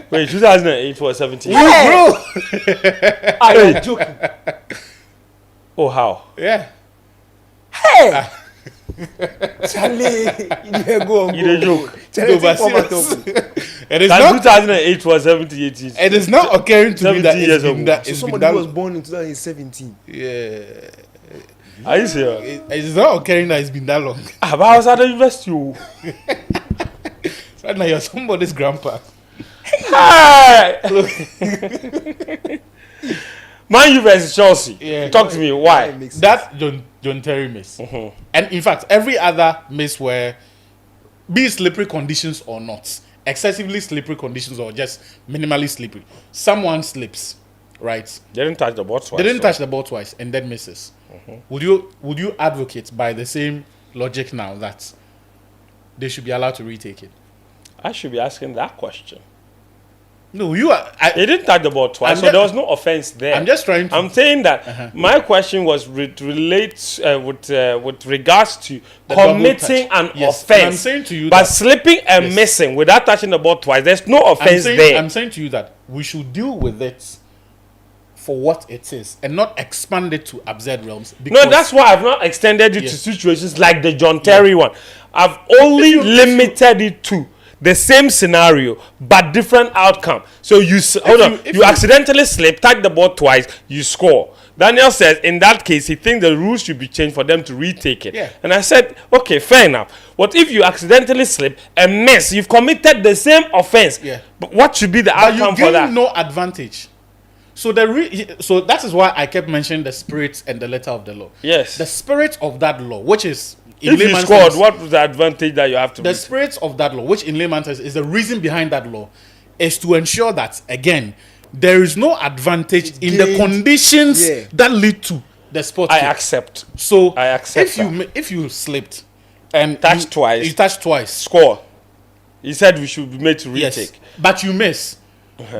[SPEAKER 2] Wait, 2008 was 17.
[SPEAKER 3] Bro! I am joking.
[SPEAKER 2] Oh, how?
[SPEAKER 1] Yeah.
[SPEAKER 3] Hey! Charlie, you go on.
[SPEAKER 2] You dey joke.
[SPEAKER 3] Charlie,
[SPEAKER 1] No, but
[SPEAKER 3] take format
[SPEAKER 1] serious.
[SPEAKER 3] talk.
[SPEAKER 1] It is
[SPEAKER 2] That
[SPEAKER 1] not.
[SPEAKER 2] 2008 was 78 years.
[SPEAKER 1] It is not occurring to me that
[SPEAKER 2] 17 years
[SPEAKER 1] it's been
[SPEAKER 2] ago.
[SPEAKER 1] that.
[SPEAKER 3] So
[SPEAKER 1] It's been
[SPEAKER 3] somebody
[SPEAKER 1] that.
[SPEAKER 3] was born in 2017.
[SPEAKER 1] Yeah.
[SPEAKER 2] Are you serious?
[SPEAKER 1] It's not occurring that it's been that long.
[SPEAKER 2] But I was at the university. Oh.
[SPEAKER 1] Right now you're somebody's grandpa.
[SPEAKER 2] Hey! Man U versus Chelsea.
[SPEAKER 1] Yeah.
[SPEAKER 2] Talk to me. Why?
[SPEAKER 3] That makes sense.
[SPEAKER 1] That John Terry miss. And in fact, every other miss were be it slippery conditions or not, excessively slippery conditions or just minimally slippery. Someone slips, right?
[SPEAKER 2] They didn't touch the ball twice.
[SPEAKER 1] They didn't touch the ball twice and then misses. Would you advocate by the same logic now that they should be allowed to retake it?
[SPEAKER 2] I should be asking that question.
[SPEAKER 1] No, you are.
[SPEAKER 2] They didn't touch the ball twice,
[SPEAKER 1] I'm
[SPEAKER 2] so
[SPEAKER 1] just-
[SPEAKER 2] there was no offense there.
[SPEAKER 1] I'm just trying to.
[SPEAKER 2] I'm saying that my question was with regards to
[SPEAKER 1] The double
[SPEAKER 2] committing
[SPEAKER 1] touch.
[SPEAKER 2] an
[SPEAKER 1] Yes,
[SPEAKER 2] offense.
[SPEAKER 1] and I'm saying to you
[SPEAKER 2] but
[SPEAKER 1] that-
[SPEAKER 2] slipping and
[SPEAKER 1] Yes.
[SPEAKER 2] missing without touching the ball twice, there's no offense there.
[SPEAKER 1] I'm saying to you that we should deal with it for what it is and not expand it to absurd realms.
[SPEAKER 2] No, that's why I've not extended it to
[SPEAKER 1] Yes.
[SPEAKER 2] situations like the John Terry one. I've only limited it to the same scenario but different outcome. So you accidentally slip, touch the ball twice, you score. Daniel says in that case he thinks the rules should be changed for them to retake it.
[SPEAKER 1] Yeah.
[SPEAKER 2] And I said, okay, fair enough. What if you accidentally slip and miss? You've committed the same offense.
[SPEAKER 1] Yeah.
[SPEAKER 2] But what should be the
[SPEAKER 1] But
[SPEAKER 2] outcome
[SPEAKER 1] you
[SPEAKER 2] for that?
[SPEAKER 1] gain no advantage. So so that is why I kept mentioning the spirit and the letter of the law.
[SPEAKER 2] Yes.
[SPEAKER 1] The spirit of that law, which is in
[SPEAKER 2] If you
[SPEAKER 1] layman's
[SPEAKER 2] scored,
[SPEAKER 1] terms,
[SPEAKER 2] what was the advantage that you have to
[SPEAKER 1] the
[SPEAKER 2] reach?
[SPEAKER 1] spirit of that law, which in layman's terms is the reason behind that law, is to ensure that again there is no advantage in the
[SPEAKER 3] Gained.
[SPEAKER 1] conditions
[SPEAKER 3] Yeah.
[SPEAKER 1] that lead to the sport.
[SPEAKER 2] I
[SPEAKER 1] kick.
[SPEAKER 2] accept.
[SPEAKER 1] So
[SPEAKER 2] I accept
[SPEAKER 1] if you slipped and
[SPEAKER 2] Touched twice.
[SPEAKER 1] you touched twice,
[SPEAKER 2] Score. He said we should be made to retake.
[SPEAKER 1] yes, but you miss.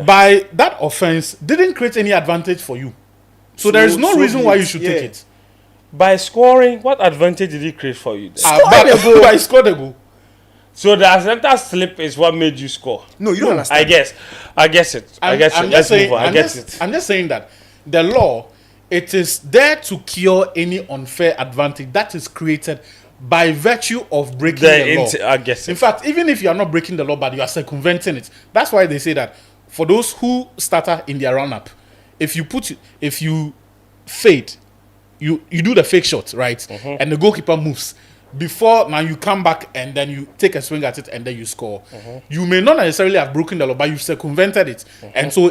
[SPEAKER 1] By that offense, didn't create any advantage for you. So there is no
[SPEAKER 3] so
[SPEAKER 1] reason
[SPEAKER 3] be
[SPEAKER 1] why
[SPEAKER 3] it.
[SPEAKER 1] you should
[SPEAKER 3] Yeah.
[SPEAKER 1] take it.
[SPEAKER 2] By scoring, what advantage did he create for you? Then?
[SPEAKER 1] But he scored a goal.
[SPEAKER 2] So the accidental slip is what made you score.
[SPEAKER 3] No, you don't understand.
[SPEAKER 2] I guess it. I guess it. Let's move on. I guess it.
[SPEAKER 1] I'm just saying that the law, it is there to cure any unfair advantage that is created by virtue of breaking the law.
[SPEAKER 2] I guess
[SPEAKER 1] In
[SPEAKER 2] it.
[SPEAKER 1] fact, even if you are not breaking the law, but you are circumventing it, that's why they say that for those who starter in their run-up, if you fade, you do the fake shot, right? And the goalkeeper moves. Before now you come back and then you take a swing at it and then you score. You may not necessarily have broken the law, but you've circumvented it. And so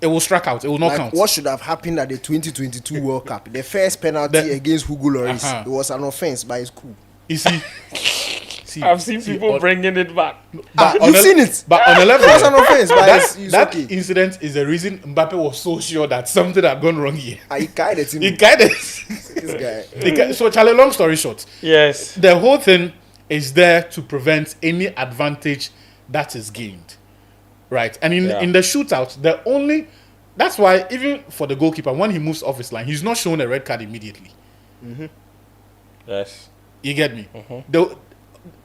[SPEAKER 1] it will strike out. It will not
[SPEAKER 3] Like
[SPEAKER 1] count.
[SPEAKER 3] what should have happened at the 2022 World Cup? The first penalty against Hugo Lloris. It was an offense, but it's cool.
[SPEAKER 1] You see,
[SPEAKER 2] I've seen people
[SPEAKER 1] on-
[SPEAKER 2] bringing it back.
[SPEAKER 1] but
[SPEAKER 3] You've
[SPEAKER 1] on a-
[SPEAKER 3] seen it.
[SPEAKER 1] But on a level,
[SPEAKER 3] It was an offense, but it's
[SPEAKER 1] that
[SPEAKER 3] okay.
[SPEAKER 1] incident is the reason Mbappe was so sure that something had gone wrong here.
[SPEAKER 3] I kind of
[SPEAKER 1] He guided.
[SPEAKER 3] this guy.
[SPEAKER 1] So, Charlie, long story short,
[SPEAKER 2] Yes.
[SPEAKER 1] the whole thing is there to prevent any advantage that is gained, right? And in the shootout, that's why even for the goalkeeper, when he moves off his line, he's not shown a red card immediately.
[SPEAKER 2] Yes.
[SPEAKER 1] You get me?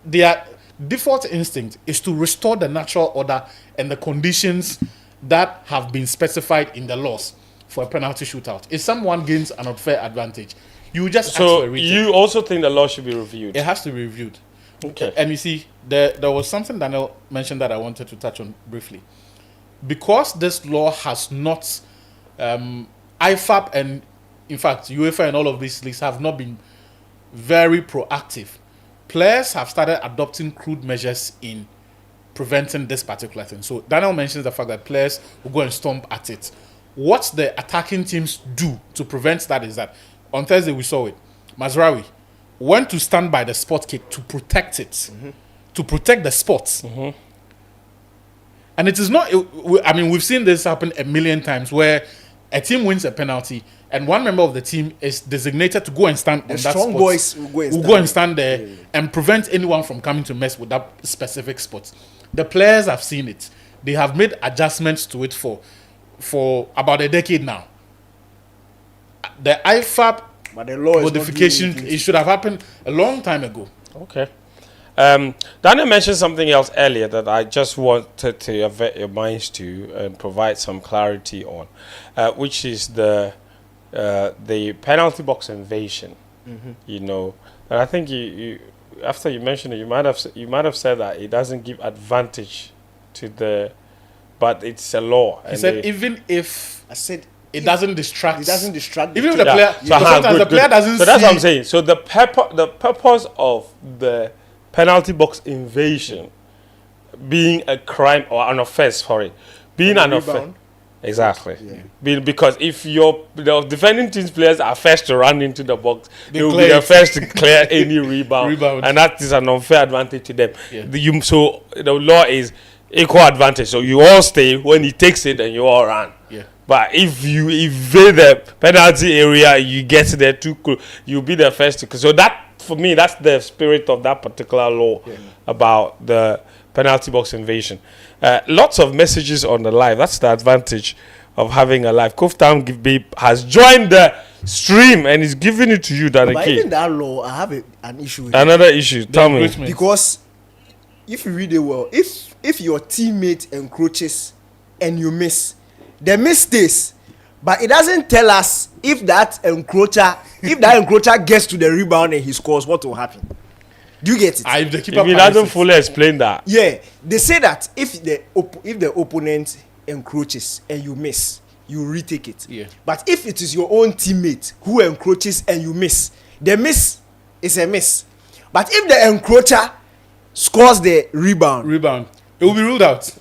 [SPEAKER 1] Their default instinct is to restore the natural order and the conditions that have been specified in the laws for a penalty shootout. If someone gains an unfair advantage, you just ask for
[SPEAKER 2] So
[SPEAKER 1] a retake.
[SPEAKER 2] you also think the law should be reviewed?
[SPEAKER 1] It has to be reviewed.
[SPEAKER 2] Okay.
[SPEAKER 1] And you see, there was something Daniel mentioned that I wanted to touch on briefly. Because this law has not, IFAB and, in fact, UEFA and all of these leagues have not been very proactive. Players have started adopting crude measures in preventing this particular thing. So Daniel mentions the fact that players will go and stomp at it. What the attacking teams do to prevent that is that on Thursday we saw it. Mazraoui went to stand by the spot kick to protect it, to protect the spots. And it is not, I mean, we've seen this happen a million times where a team wins a penalty and one member of the team is designated to go and stand on that spot.
[SPEAKER 3] Strong boys will
[SPEAKER 1] Go and stand there and prevent anyone from coming to mess with that specific spot. The players have seen it. They have made adjustments to it for about a decade now. The IFAB
[SPEAKER 3] But the law is
[SPEAKER 1] modification,
[SPEAKER 3] not doing anything.
[SPEAKER 1] it should have happened a long time ago.
[SPEAKER 2] Okay. Daniel mentioned something else earlier that I just wanted to avert your minds to and provide some clarity on, which is the penalty box invasion. You know, and I think you after you mentioned it, you might have said that it doesn't give advantage to the, but it's a law.
[SPEAKER 1] He said even if
[SPEAKER 3] I said
[SPEAKER 1] it doesn't distract,
[SPEAKER 3] it doesn't distract.
[SPEAKER 1] even if
[SPEAKER 3] the
[SPEAKER 1] the player,
[SPEAKER 2] So,
[SPEAKER 1] because sometimes the player doesn't
[SPEAKER 2] So that's
[SPEAKER 1] see.
[SPEAKER 2] what I'm saying. So the purpose of the penalty box invasion being a crime or an offense, sorry, being an offense.
[SPEAKER 3] rebound.
[SPEAKER 2] Exactly. Because if the defending team's players are first to run into the box, they will be
[SPEAKER 1] clear
[SPEAKER 2] the
[SPEAKER 1] it.
[SPEAKER 2] first to clear any rebound. And that is an unfair advantage to them.
[SPEAKER 1] Yeah.
[SPEAKER 2] So the law is equal advantage. So you all stay when he takes it and you all run.
[SPEAKER 1] Yeah.
[SPEAKER 2] But if you invade the penalty area, you get there too close, you'll be the first to. So that, for me, that's the spirit of that particular law about the penalty box invasion. Lots of messages on the live. That's the advantage of having a live. Koftam Babe has joined the stream and is giving it to you,
[SPEAKER 3] But
[SPEAKER 2] Danny
[SPEAKER 3] even
[SPEAKER 2] K.
[SPEAKER 3] that law, I have an issue with it.
[SPEAKER 2] Another issue. Tell me.
[SPEAKER 1] Encroachment.
[SPEAKER 3] Because if you read it well, if your teammate encroaches and you miss, the miss stays, But it doesn't tell us if that encroacher gets to the rebound and he scores, what will happen. Do you get it?
[SPEAKER 1] If the keeper
[SPEAKER 2] If he doesn't fully explain that.
[SPEAKER 3] Yeah, they say that if the opponent encroaches and you miss, you retake it.
[SPEAKER 1] Yeah.
[SPEAKER 3] But if it is your own teammate who encroaches and you miss, the miss is a miss. But if the encroacher scores the rebound,
[SPEAKER 1] it will be ruled out.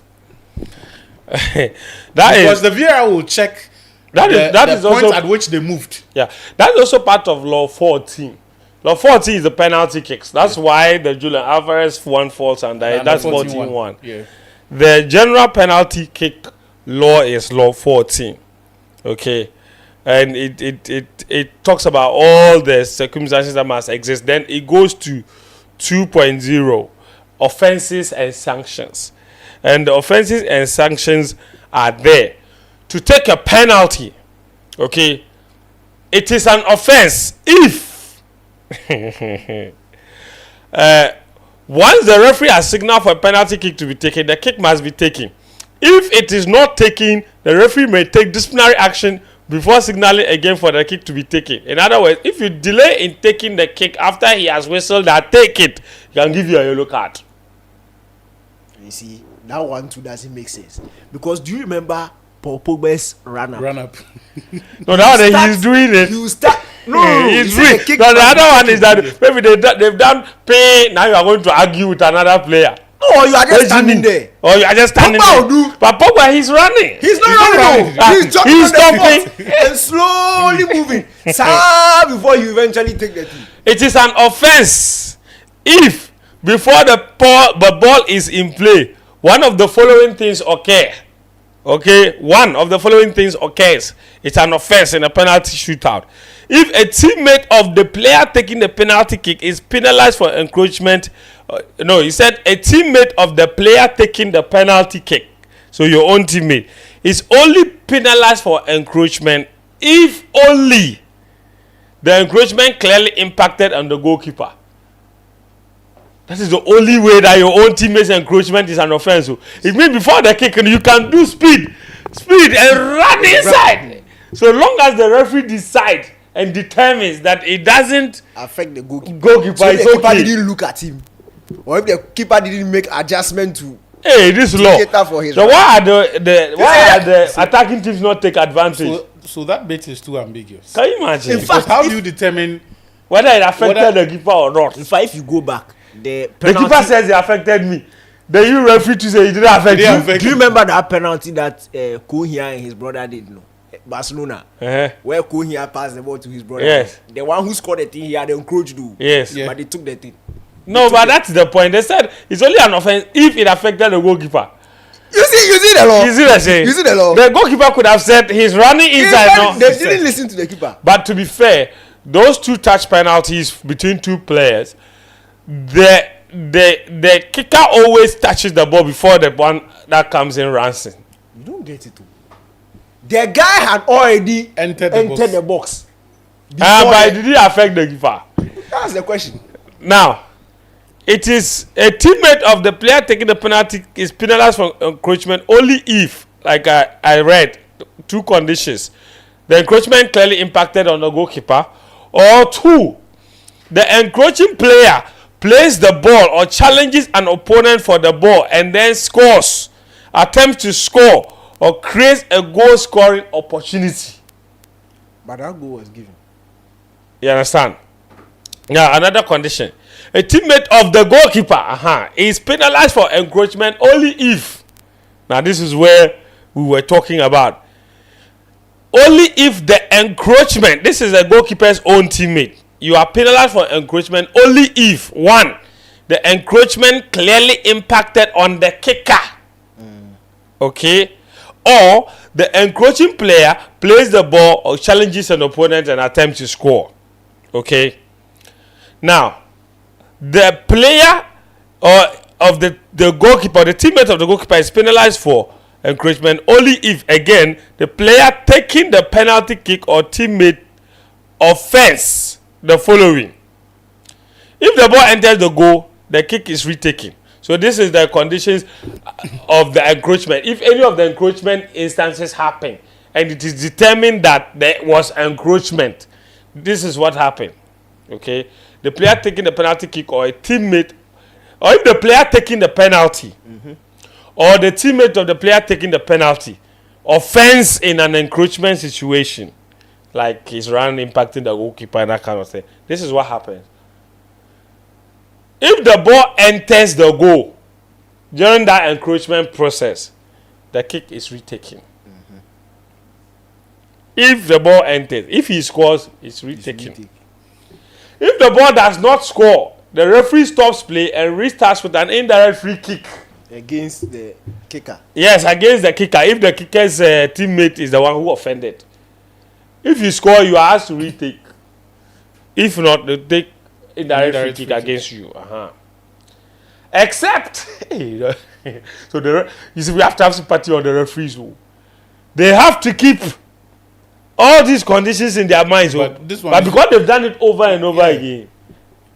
[SPEAKER 2] Because
[SPEAKER 1] the VAR will check
[SPEAKER 2] that is
[SPEAKER 1] point
[SPEAKER 2] also
[SPEAKER 1] at which they moved.
[SPEAKER 2] Yeah, that's also part of Law 14. Law 14 is the penalty kicks. That's why the Julian Alvarez one falls under it. That's 14-1.
[SPEAKER 1] Yeah.
[SPEAKER 2] The general penalty kick law is Law 14. Okay. And it talks about all the circumstances that must exist. Then it goes to 2.0, offenses and sanctions. And the offenses and sanctions are there to take a penalty. Okay. It is an offense if once the referee has signaled for a penalty kick to be taken, the kick must be taken. If it is not taken, the referee may take disciplinary action before signaling again for the kick to be taken. In other words, if you delay in taking the kick after he has whistled that take it, he can give you a yellow card.
[SPEAKER 3] you see, that one too doesn't make sense. Because do you remember Paul Pogba's run up?
[SPEAKER 2] No, now that he's doing it.
[SPEAKER 3] You start. No,
[SPEAKER 2] he's doing it. No, the other one is that maybe they've done pay. Now you are going to argue with another player.
[SPEAKER 3] Oh, you are just standing there.
[SPEAKER 2] Oh, you are just standing
[SPEAKER 3] Pogba
[SPEAKER 2] there.
[SPEAKER 3] will do.
[SPEAKER 2] But Pogba, he's running.
[SPEAKER 3] He's not running. He's jumping
[SPEAKER 2] He's
[SPEAKER 3] on the
[SPEAKER 2] stopping
[SPEAKER 3] box and slowly moving. Sir, before you eventually take the team.
[SPEAKER 2] It is an offense if before the ball is in play, one of the following things occur. Okay, one of the following things occurs. It's an offense in a penalty shootout. If a teammate of the player taking the penalty kick is penalized for encroachment, he said a teammate of the player taking the penalty kick, so your own teammate, is only penalized for encroachment if only the encroachment clearly impacted on the goalkeeper. That is the only way that your own teammate's encroachment is an offense. So it means before the kick, you can do speed and run inside. So long as the referee decides and determines that it doesn't
[SPEAKER 3] affect the goalkeeper.
[SPEAKER 2] So
[SPEAKER 3] if the keeper didn't look at him, or if the keeper didn't make adjustment to
[SPEAKER 2] this law.
[SPEAKER 3] For his
[SPEAKER 2] so why are the attacking teams not take advantage?
[SPEAKER 1] So that bit is too ambiguous.
[SPEAKER 2] Can you imagine?
[SPEAKER 3] In fact,
[SPEAKER 1] how do you determine
[SPEAKER 2] whether it affected the keeper or not?
[SPEAKER 3] In fact, if you go back, the
[SPEAKER 2] keeper says it affected me. Then you referee to say it didn't affect you.
[SPEAKER 3] Do you remember that penalty that Kohia and his brother did? No, Barcelona, where Kohia passed the ball to his brother.
[SPEAKER 2] Yes.
[SPEAKER 3] The one who scored the thing, he had encroached.
[SPEAKER 2] Yes.
[SPEAKER 3] But they took the thing.
[SPEAKER 2] No, but that's the point. They said it's only an offense if it affected the goalkeeper.
[SPEAKER 3] You see the law.
[SPEAKER 2] You see the law. The goalkeeper could have said he's running inside.
[SPEAKER 3] They didn't listen to the keeper.
[SPEAKER 2] But to be fair, those two touch penalties between two players, the kicker always touches the ball before the one that comes in runs in.
[SPEAKER 3] You don't get it. The guy had already
[SPEAKER 1] entered
[SPEAKER 3] the box.
[SPEAKER 2] But it didn't affect the keeper.
[SPEAKER 3] That's the question.
[SPEAKER 2] Now, it is a teammate of the player taking the penalty is penalized for encroachment only if, like I read, two conditions. The encroachment clearly impacted on the goalkeeper, or two, the encroaching player plays the ball or challenges an opponent for the ball and then scores, attempts to score, or creates a goal scoring opportunity.
[SPEAKER 3] But that goal was given.
[SPEAKER 2] You understand? Now, another condition. A teammate of the goalkeeper is penalized for encroachment only if. Now, this is where we were talking about. Only if the encroachment, this is a goalkeeper's own teammate. You are penalized for encroachment only if, one, the encroachment clearly impacted on the kicker. Okay? Or the encroaching player plays the ball or challenges an opponent and attempts to score. Okay? Now, the player of the goalkeeper, the teammate of the goalkeeper is penalized for encroachment only if, again, the player taking the penalty kick or teammate offense the following. If the ball enters the goal, the kick is retaken. So this is the conditions of the encroachment. If any of the encroachment instances happen and it is determined that there was encroachment, this is what happened. Okay, the player taking the penalty kick or a teammate, or if the player taking the penalty, or the teammate of the player taking the penalty, offense in an encroachment situation, like his run impacting the goalkeeper and that kind of thing. This is what happens. If the ball enters the goal during that encroachment process, the kick is retaken. If the ball enters, if he scores, it's retaken. If the ball does not score, the referee stops play and restarts with an indirect free kick.
[SPEAKER 3] Against the kicker.
[SPEAKER 2] Yes, against the kicker. If the kicker's teammate is the one who offended. If you score, you are asked to retake. If not, they take indirect free kick against you. Except, so you see, we have to have sympathy on the referees. They have to keep all these conditions in their minds. But because they've done it over and over again,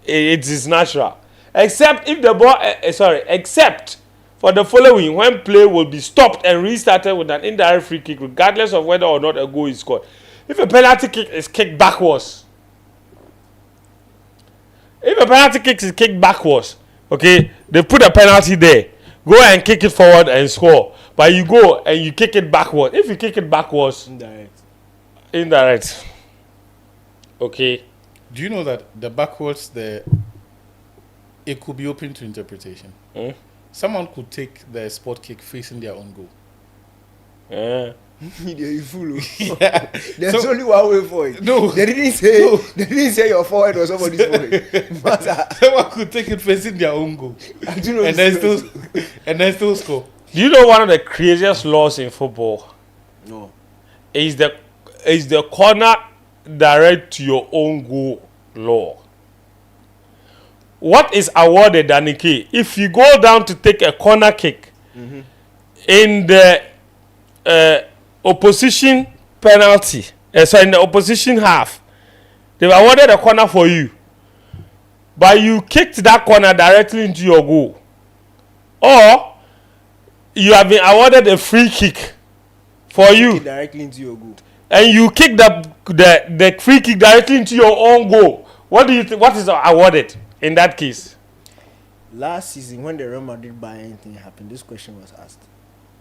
[SPEAKER 2] it is natural. Except if the ball, except for the following, when play will be stopped and restarted with an indirect free kick, regardless of whether or not a goal is scored. If a penalty kick is kicked backwards, okay, they put a penalty there. Go and kick it forward and score. But you go and you kick it backwards. If you kick it backwards, indirect. Okay.
[SPEAKER 1] Do you know that the backwards, it could be open to interpretation? Someone could take the spot kick facing their own goal.
[SPEAKER 3] You fool.
[SPEAKER 1] Yeah.
[SPEAKER 3] There's only one way for it.
[SPEAKER 1] No.
[SPEAKER 3] They didn't say your forehead or somebody's forehead.
[SPEAKER 1] Someone could take it facing their own goal. And then still score.
[SPEAKER 2] Do you know one of the craziest laws in football?
[SPEAKER 3] No.
[SPEAKER 2] Is the corner direct to your own goal law. What is awarded, Danike, if you go down to take a corner kick in the opposition penalty, in the opposition half, they've awarded a corner for you, but you kicked that corner directly into your goal, or you have been awarded a free kick for you
[SPEAKER 3] directly into your goal,
[SPEAKER 2] and you kick the free kick directly into your own goal. What do you think? What is awarded in that case?
[SPEAKER 3] Last season, when the Real Madrid Bayern thing happened, this question was asked.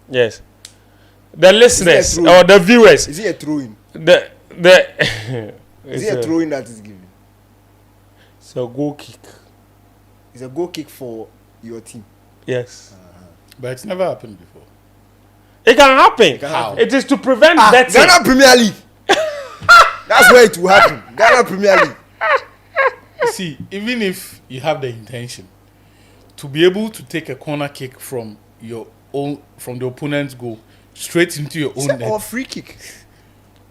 [SPEAKER 2] Yes. The listeners or the viewers.
[SPEAKER 3] Is it a throw-in?
[SPEAKER 2] Is
[SPEAKER 3] it a throw-in that is given?
[SPEAKER 2] It's a goal kick.
[SPEAKER 3] It's a goal kick for your team.
[SPEAKER 2] Yes.
[SPEAKER 1] But it's never happened before.
[SPEAKER 2] It can happen.
[SPEAKER 1] How?
[SPEAKER 2] It is to prevent betting.
[SPEAKER 3] Ghana Premier League. That's where it will happen. Ghana Premier League.
[SPEAKER 1] See, even if you have the intention to be able to take a corner kick from the opponent's goal straight into your own net,
[SPEAKER 3] or free kick.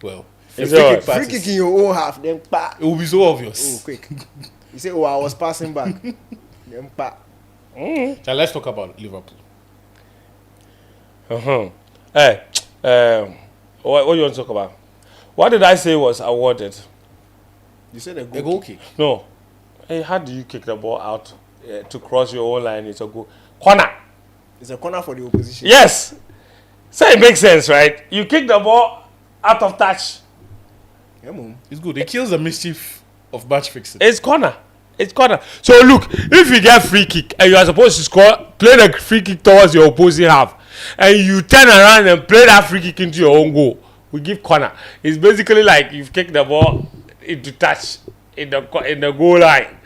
[SPEAKER 1] Well,
[SPEAKER 2] free
[SPEAKER 3] kick in your own half, then pa.
[SPEAKER 1] It will be so obvious.
[SPEAKER 3] Oh, quick. You say, I was passing back. Then pa.
[SPEAKER 1] Now let's talk about Liverpool.
[SPEAKER 2] Hey, what do you want to talk about? What did I say was awarded?
[SPEAKER 3] You said a
[SPEAKER 1] goal kick.
[SPEAKER 2] No. Hey, how do you kick the ball out to cross your own line? It's a goal. Corner.
[SPEAKER 3] It's a corner for the opposition.
[SPEAKER 2] Yes. So it makes sense, right? You kick the ball out of touch.
[SPEAKER 3] Yeah, mom.
[SPEAKER 1] It's good. It kills the mischief of match fixing.
[SPEAKER 2] It's corner. So look, if you get free kick and you are supposed to score, play the free kick towards your opposing half, and you turn around and play that free kick into your own goal, we give corner. It's basically like you've kicked the ball into touch in the goal line.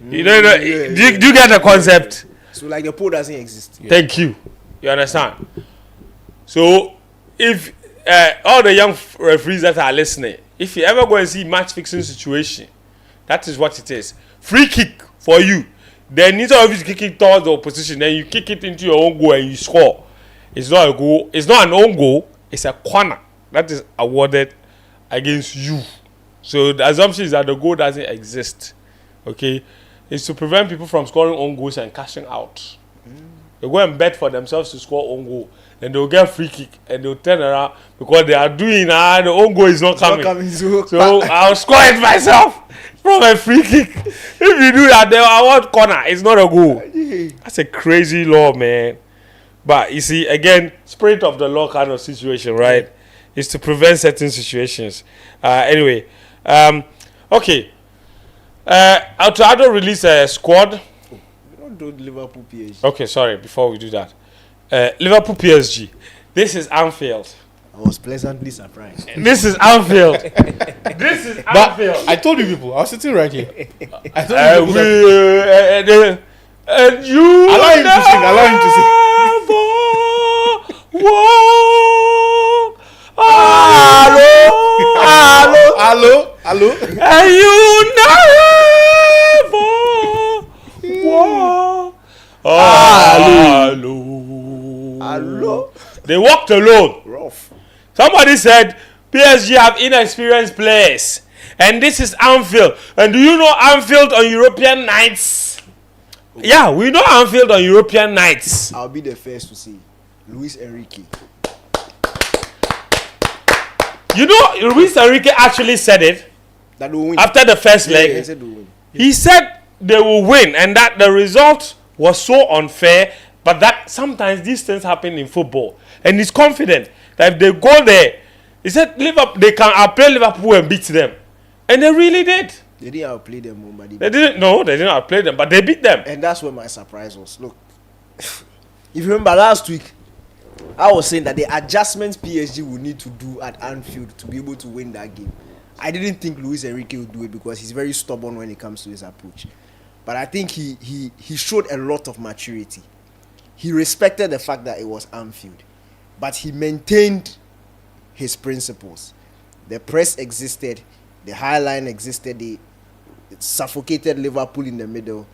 [SPEAKER 2] Do you get the concept?
[SPEAKER 3] So like the pole doesn't exist.
[SPEAKER 2] Yeah. Thank you. You understand? So if all the young referees that are listening, if you ever go and see match fixing situation, that is what it is. Free kick for you. Then instead of you kicking towards the opposition, then you kick it into your own goal and you score. It's not a goal. It's not an own goal. It's a corner that is awarded against you. So the assumption is that the goal doesn't exist. Okay, it's to prevent people from scoring own goals and cashing out. They go and bet for themselves to score own goal. Then they'll get free kick and they'll turn around because they are doing the own goal is not coming. So I'll score it myself from a free kick. If you do that, they'll award corner. It's not a goal. That's a crazy law, man. But you see, again, spirit of the law kind of situation, right? is to prevent certain situations. Anyway, okay. Altrado release a squad.
[SPEAKER 3] We don't do Liverpool PSG.
[SPEAKER 2] Okay, sorry. Before we do that, Liverpool PSG. This is Anfield.
[SPEAKER 3] I was pleasantly surprised.
[SPEAKER 2] This is Anfield. This is Anfield.
[SPEAKER 1] I told you people, I was sitting right here. I told you people
[SPEAKER 2] and you
[SPEAKER 1] allow him to sing. Allow him to sing. Hello.
[SPEAKER 2] And you never walk.
[SPEAKER 3] Hello.
[SPEAKER 2] They walked alone.
[SPEAKER 3] Rough.
[SPEAKER 2] Somebody said PSG have inexperienced players, and this is Anfield. And do you know Anfield on European nights? Yeah, we know Anfield on European nights.
[SPEAKER 3] I'll be the first to say, Luis Enrique.
[SPEAKER 2] You know, Luis Enrique actually said it
[SPEAKER 3] That will win.
[SPEAKER 2] after the first
[SPEAKER 3] Yeah,
[SPEAKER 2] leg.
[SPEAKER 3] he said they will win.
[SPEAKER 2] He said they will win, and that the result was so unfair. But that sometimes these things happen in football, and he's confident that if they go there, he said Liverpool, they can outplay Liverpool and beat them, and they really did.
[SPEAKER 3] They didn't outplay them, but
[SPEAKER 2] They didn't. No, they didn't outplay them, but they beat them.
[SPEAKER 3] and that's where my surprise was. Look, if you remember last week, I was saying that the adjustments PSG will need to do at Anfield to be able to win that game. I didn't think Luis Enrique would do it because he's very stubborn when it comes to his approach. But I think he showed a lot of maturity. He respected the fact that it was Anfield, but he maintained his principles. The press existed, the high line existed, they suffocated Liverpool in the middle,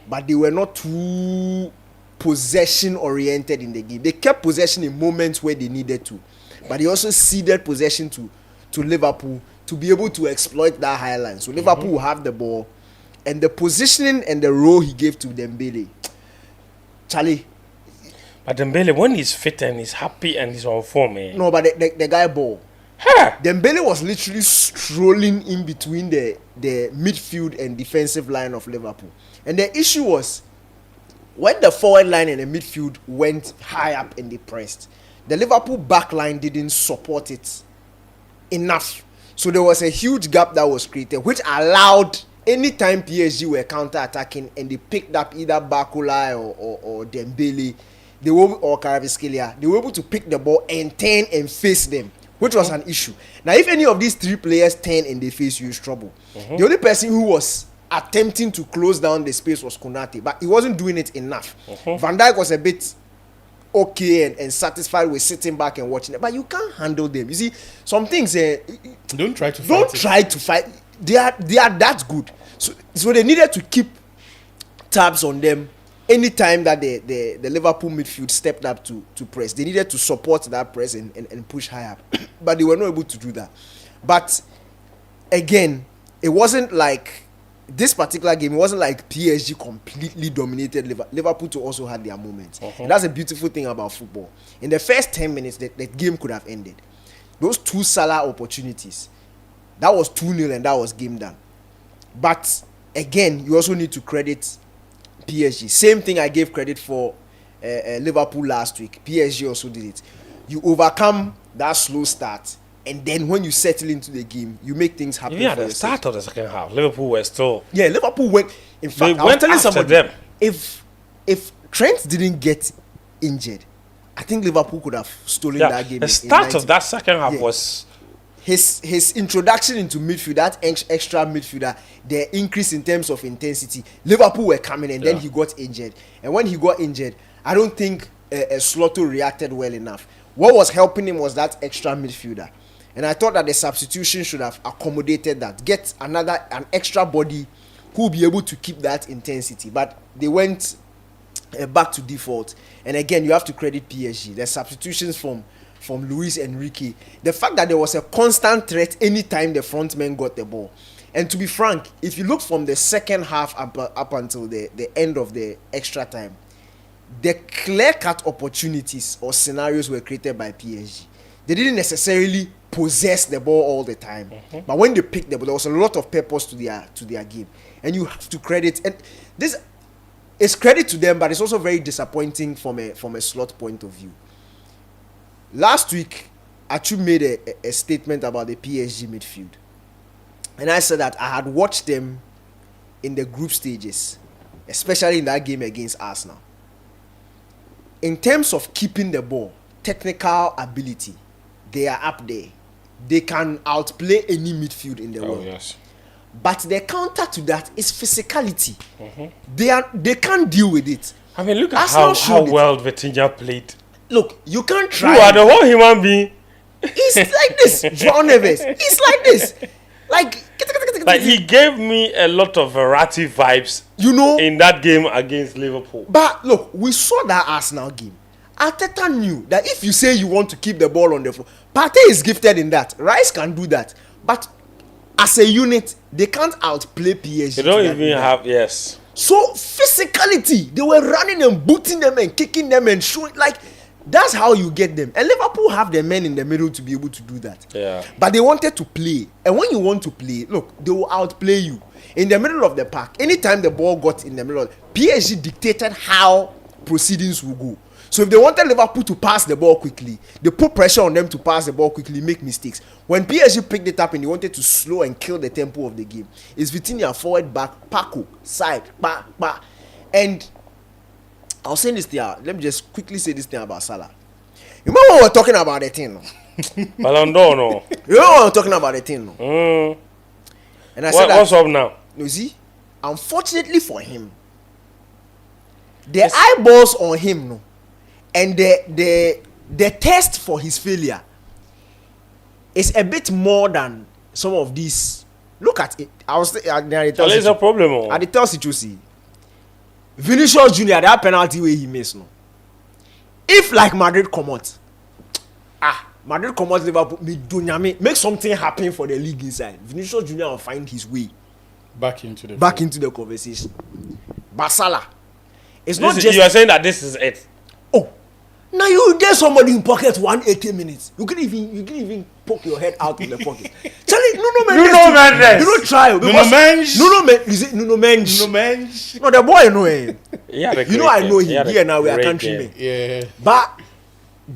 [SPEAKER 3] but they were not too possession oriented in the game. They kept possession in moments where they needed to, but they also ceded possession to Liverpool to be able to exploit that high line. So Liverpool will have the ball, and the positioning and the role he gave to Dembele, Charlie.
[SPEAKER 2] But Dembele, when he's fit and he's happy and he's on form, eh?
[SPEAKER 3] No, but the guy ball.
[SPEAKER 2] Huh.
[SPEAKER 3] Dembele was literally strolling in between the midfield and defensive line of Liverpool. And the issue was, when the forward line and the midfield went high up and they pressed, the Liverpool back line didn't support it enough. So there was a huge gap that was created, which allowed anytime PSG were counter-attacking and they picked up either Bakola or Dembele, or Kvaratskhelia, they were able to pick the ball and turn and face them, which was an issue. Now, if any of these three players turn and they face you, it's trouble. The only person who was attempting to close down the space was Konate, but he wasn't doing it enough. Van Dijk was a bit okay and satisfied with sitting back and watching it, but you can't handle them. You see, some things
[SPEAKER 1] Don't try to
[SPEAKER 3] fight. They are that good. So they needed to keep tabs on them. Anytime that the Liverpool midfield stepped up to press, they needed to support that press and push high up. But they were not able to do that. But again, it wasn't like this particular game, it wasn't like PSG completely dominated Liverpool to also had their moments. And that's a beautiful thing about football. In the first 10 minutes, the game could have ended. Those two Salah opportunities, that was 2-0 and that was game done. But again, you also need to credit PSG. Same thing I gave credit for Liverpool last week. PSG also did it. You overcome that slow start, and then when you settle into the game, you make things happen.
[SPEAKER 2] Yeah, at the start of the second half, Liverpool were still.
[SPEAKER 3] Yeah, Liverpool went. In fact, I was
[SPEAKER 2] went
[SPEAKER 3] telling
[SPEAKER 2] after
[SPEAKER 3] somebody,
[SPEAKER 2] them.
[SPEAKER 3] if Trent didn't get injured, I think Liverpool could have stolen that game.
[SPEAKER 2] The start
[SPEAKER 3] in
[SPEAKER 2] of that second half was.
[SPEAKER 3] His introduction into midfield, that extra midfielder, the increase in terms of intensity. Liverpool were coming, and then he got injured. And when he got injured, I don't think Slotto reacted well enough. What was helping him was that extra midfielder. And I thought that the substitution should have accommodated that. Get an extra body who will be able to keep that intensity. But they went back to default. And again, you have to credit PSG. The substitutions from Luis Enrique. The fact that there was a constant threat anytime the front men got the ball. And to be frank, if you look from the second half up until the end of the extra time, the clear-cut opportunities or scenarios were created by PSG. They didn't necessarily possess the ball all the time, but when they picked the ball, there was a lot of purpose to their game, and you have to credit. And this is credit to them, but it's also very disappointing from a slot point of view. Last week, Achu made a statement about the PSG midfield. And I said that I had watched them in the group stages, especially in that game against Arsenal. In terms of keeping the ball, technical ability, they are up there. They can outplay any midfield in the world.
[SPEAKER 2] Yes.
[SPEAKER 3] But the counter to that is physicality. They can't deal with it.
[SPEAKER 2] I mean, look at
[SPEAKER 3] Arsenal
[SPEAKER 2] how
[SPEAKER 3] showed
[SPEAKER 2] well Vitinha played.
[SPEAKER 3] Look, you can't try.
[SPEAKER 2] You are the whole human being.
[SPEAKER 3] He's like this, João Neves. He's like this,
[SPEAKER 2] Like he gave me a lot of Verratti vibes,
[SPEAKER 3] you know.
[SPEAKER 2] in that game against Liverpool.
[SPEAKER 3] But look, we saw that Arsenal game. Arteta knew that if you say you want to keep the ball on the floor, Partey is gifted in that. Rice can do that, but as a unit, they can't outplay PSG.
[SPEAKER 2] They don't even have yes.
[SPEAKER 3] So physicality, they were running and booting them and kicking them and shooting like. That's how you get them. And Liverpool have the men in the middle to be able to do that.
[SPEAKER 2] Yeah.
[SPEAKER 3] But they wanted to play. And when you want to play, look, they will outplay you. In the middle of the park, anytime the ball got in the middle, PSG dictated how proceedings will go. So if they wanted Liverpool to pass the ball quickly, they put pressure on them to pass the ball quickly, make mistakes. When PSG picked it up and they wanted to slow and kill the tempo of the game, it's Vitinha forward, back, Paco, side, back. And I was saying this thing. Let me just quickly say this thing about Salah. You remember when we were talking about the thing? No?
[SPEAKER 2] Ballon d'Or, no.
[SPEAKER 3] You know when we were talking about the thing? No? And I said that,
[SPEAKER 2] What's up now?
[SPEAKER 3] you see, unfortunately for him, the eyeballs on him, no, and the test for his failure is a bit more than some of these. Look at it. I was
[SPEAKER 2] There's a problem. Oh.
[SPEAKER 3] at the tell situation. Vinicius Junior, that penalty where he missed, no. If like Madrid come out, Madrid come out, Liverpool make something happen for the league inside. Vinicius Junior will find his way
[SPEAKER 1] back into the
[SPEAKER 3] conversation. But Salah, it's
[SPEAKER 2] This
[SPEAKER 3] not
[SPEAKER 2] is-
[SPEAKER 3] just.
[SPEAKER 2] you are saying that this is it.
[SPEAKER 3] Oh, now you get somebody in pocket 180 minutes. You can even poke your head out of the pocket. Charlie, Nuno Mendes. You don't try.
[SPEAKER 1] Nuno Mendes.
[SPEAKER 3] Is it Nuno Mendes?
[SPEAKER 1] Nuno Mendes.
[SPEAKER 3] No, the boy know him.
[SPEAKER 2] He had a
[SPEAKER 3] You know
[SPEAKER 2] great
[SPEAKER 3] I know
[SPEAKER 2] game. He
[SPEAKER 3] him.
[SPEAKER 2] had a
[SPEAKER 3] Here now we are
[SPEAKER 2] great
[SPEAKER 3] countrymen.
[SPEAKER 1] Yeah.
[SPEAKER 3] But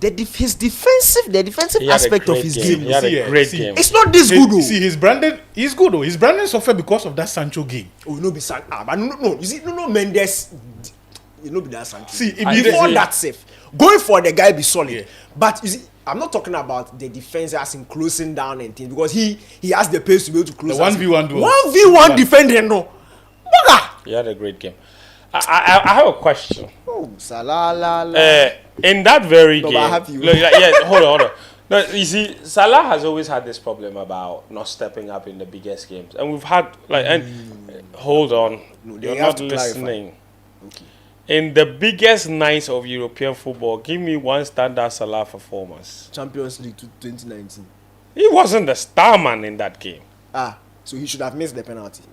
[SPEAKER 3] his defensive
[SPEAKER 2] He had a
[SPEAKER 3] aspect of
[SPEAKER 2] great
[SPEAKER 3] his
[SPEAKER 2] game.
[SPEAKER 3] game,
[SPEAKER 2] He had
[SPEAKER 1] See,
[SPEAKER 2] a great
[SPEAKER 1] see.
[SPEAKER 2] game.
[SPEAKER 3] it's not this good though.
[SPEAKER 1] See, his branding, he's good though. His branding suffered because of that Sancho game.
[SPEAKER 3] Oh, no be sad. But no. You see, Nuno Mendes, you know be that Sancho.
[SPEAKER 1] See,
[SPEAKER 3] before that safe, going for the guy be solid.
[SPEAKER 1] Yeah.
[SPEAKER 3] But you see, I'm not talking about the defense as in closing down and things because he has the pace to be able to close.
[SPEAKER 1] The 1v1 duel.
[SPEAKER 3] 1v1 defending no. Bugger.
[SPEAKER 2] He had a great game. I have a question.
[SPEAKER 3] Oh, Salah.
[SPEAKER 2] In that very
[SPEAKER 3] No, but
[SPEAKER 2] game,
[SPEAKER 3] I have you.
[SPEAKER 2] Look, yeah, hold on. No, you see, Salah has always had this problem about not stepping up in the biggest games, and we've had hold on,
[SPEAKER 3] No, they
[SPEAKER 2] you're
[SPEAKER 3] have
[SPEAKER 2] not
[SPEAKER 3] to clarify.
[SPEAKER 2] listening.
[SPEAKER 3] Okay.
[SPEAKER 2] In the biggest nights of European football, give me one standard Salah performance.
[SPEAKER 3] Champions League 2019.
[SPEAKER 2] He wasn't the star man in that game.
[SPEAKER 3] So he should have missed the penalty.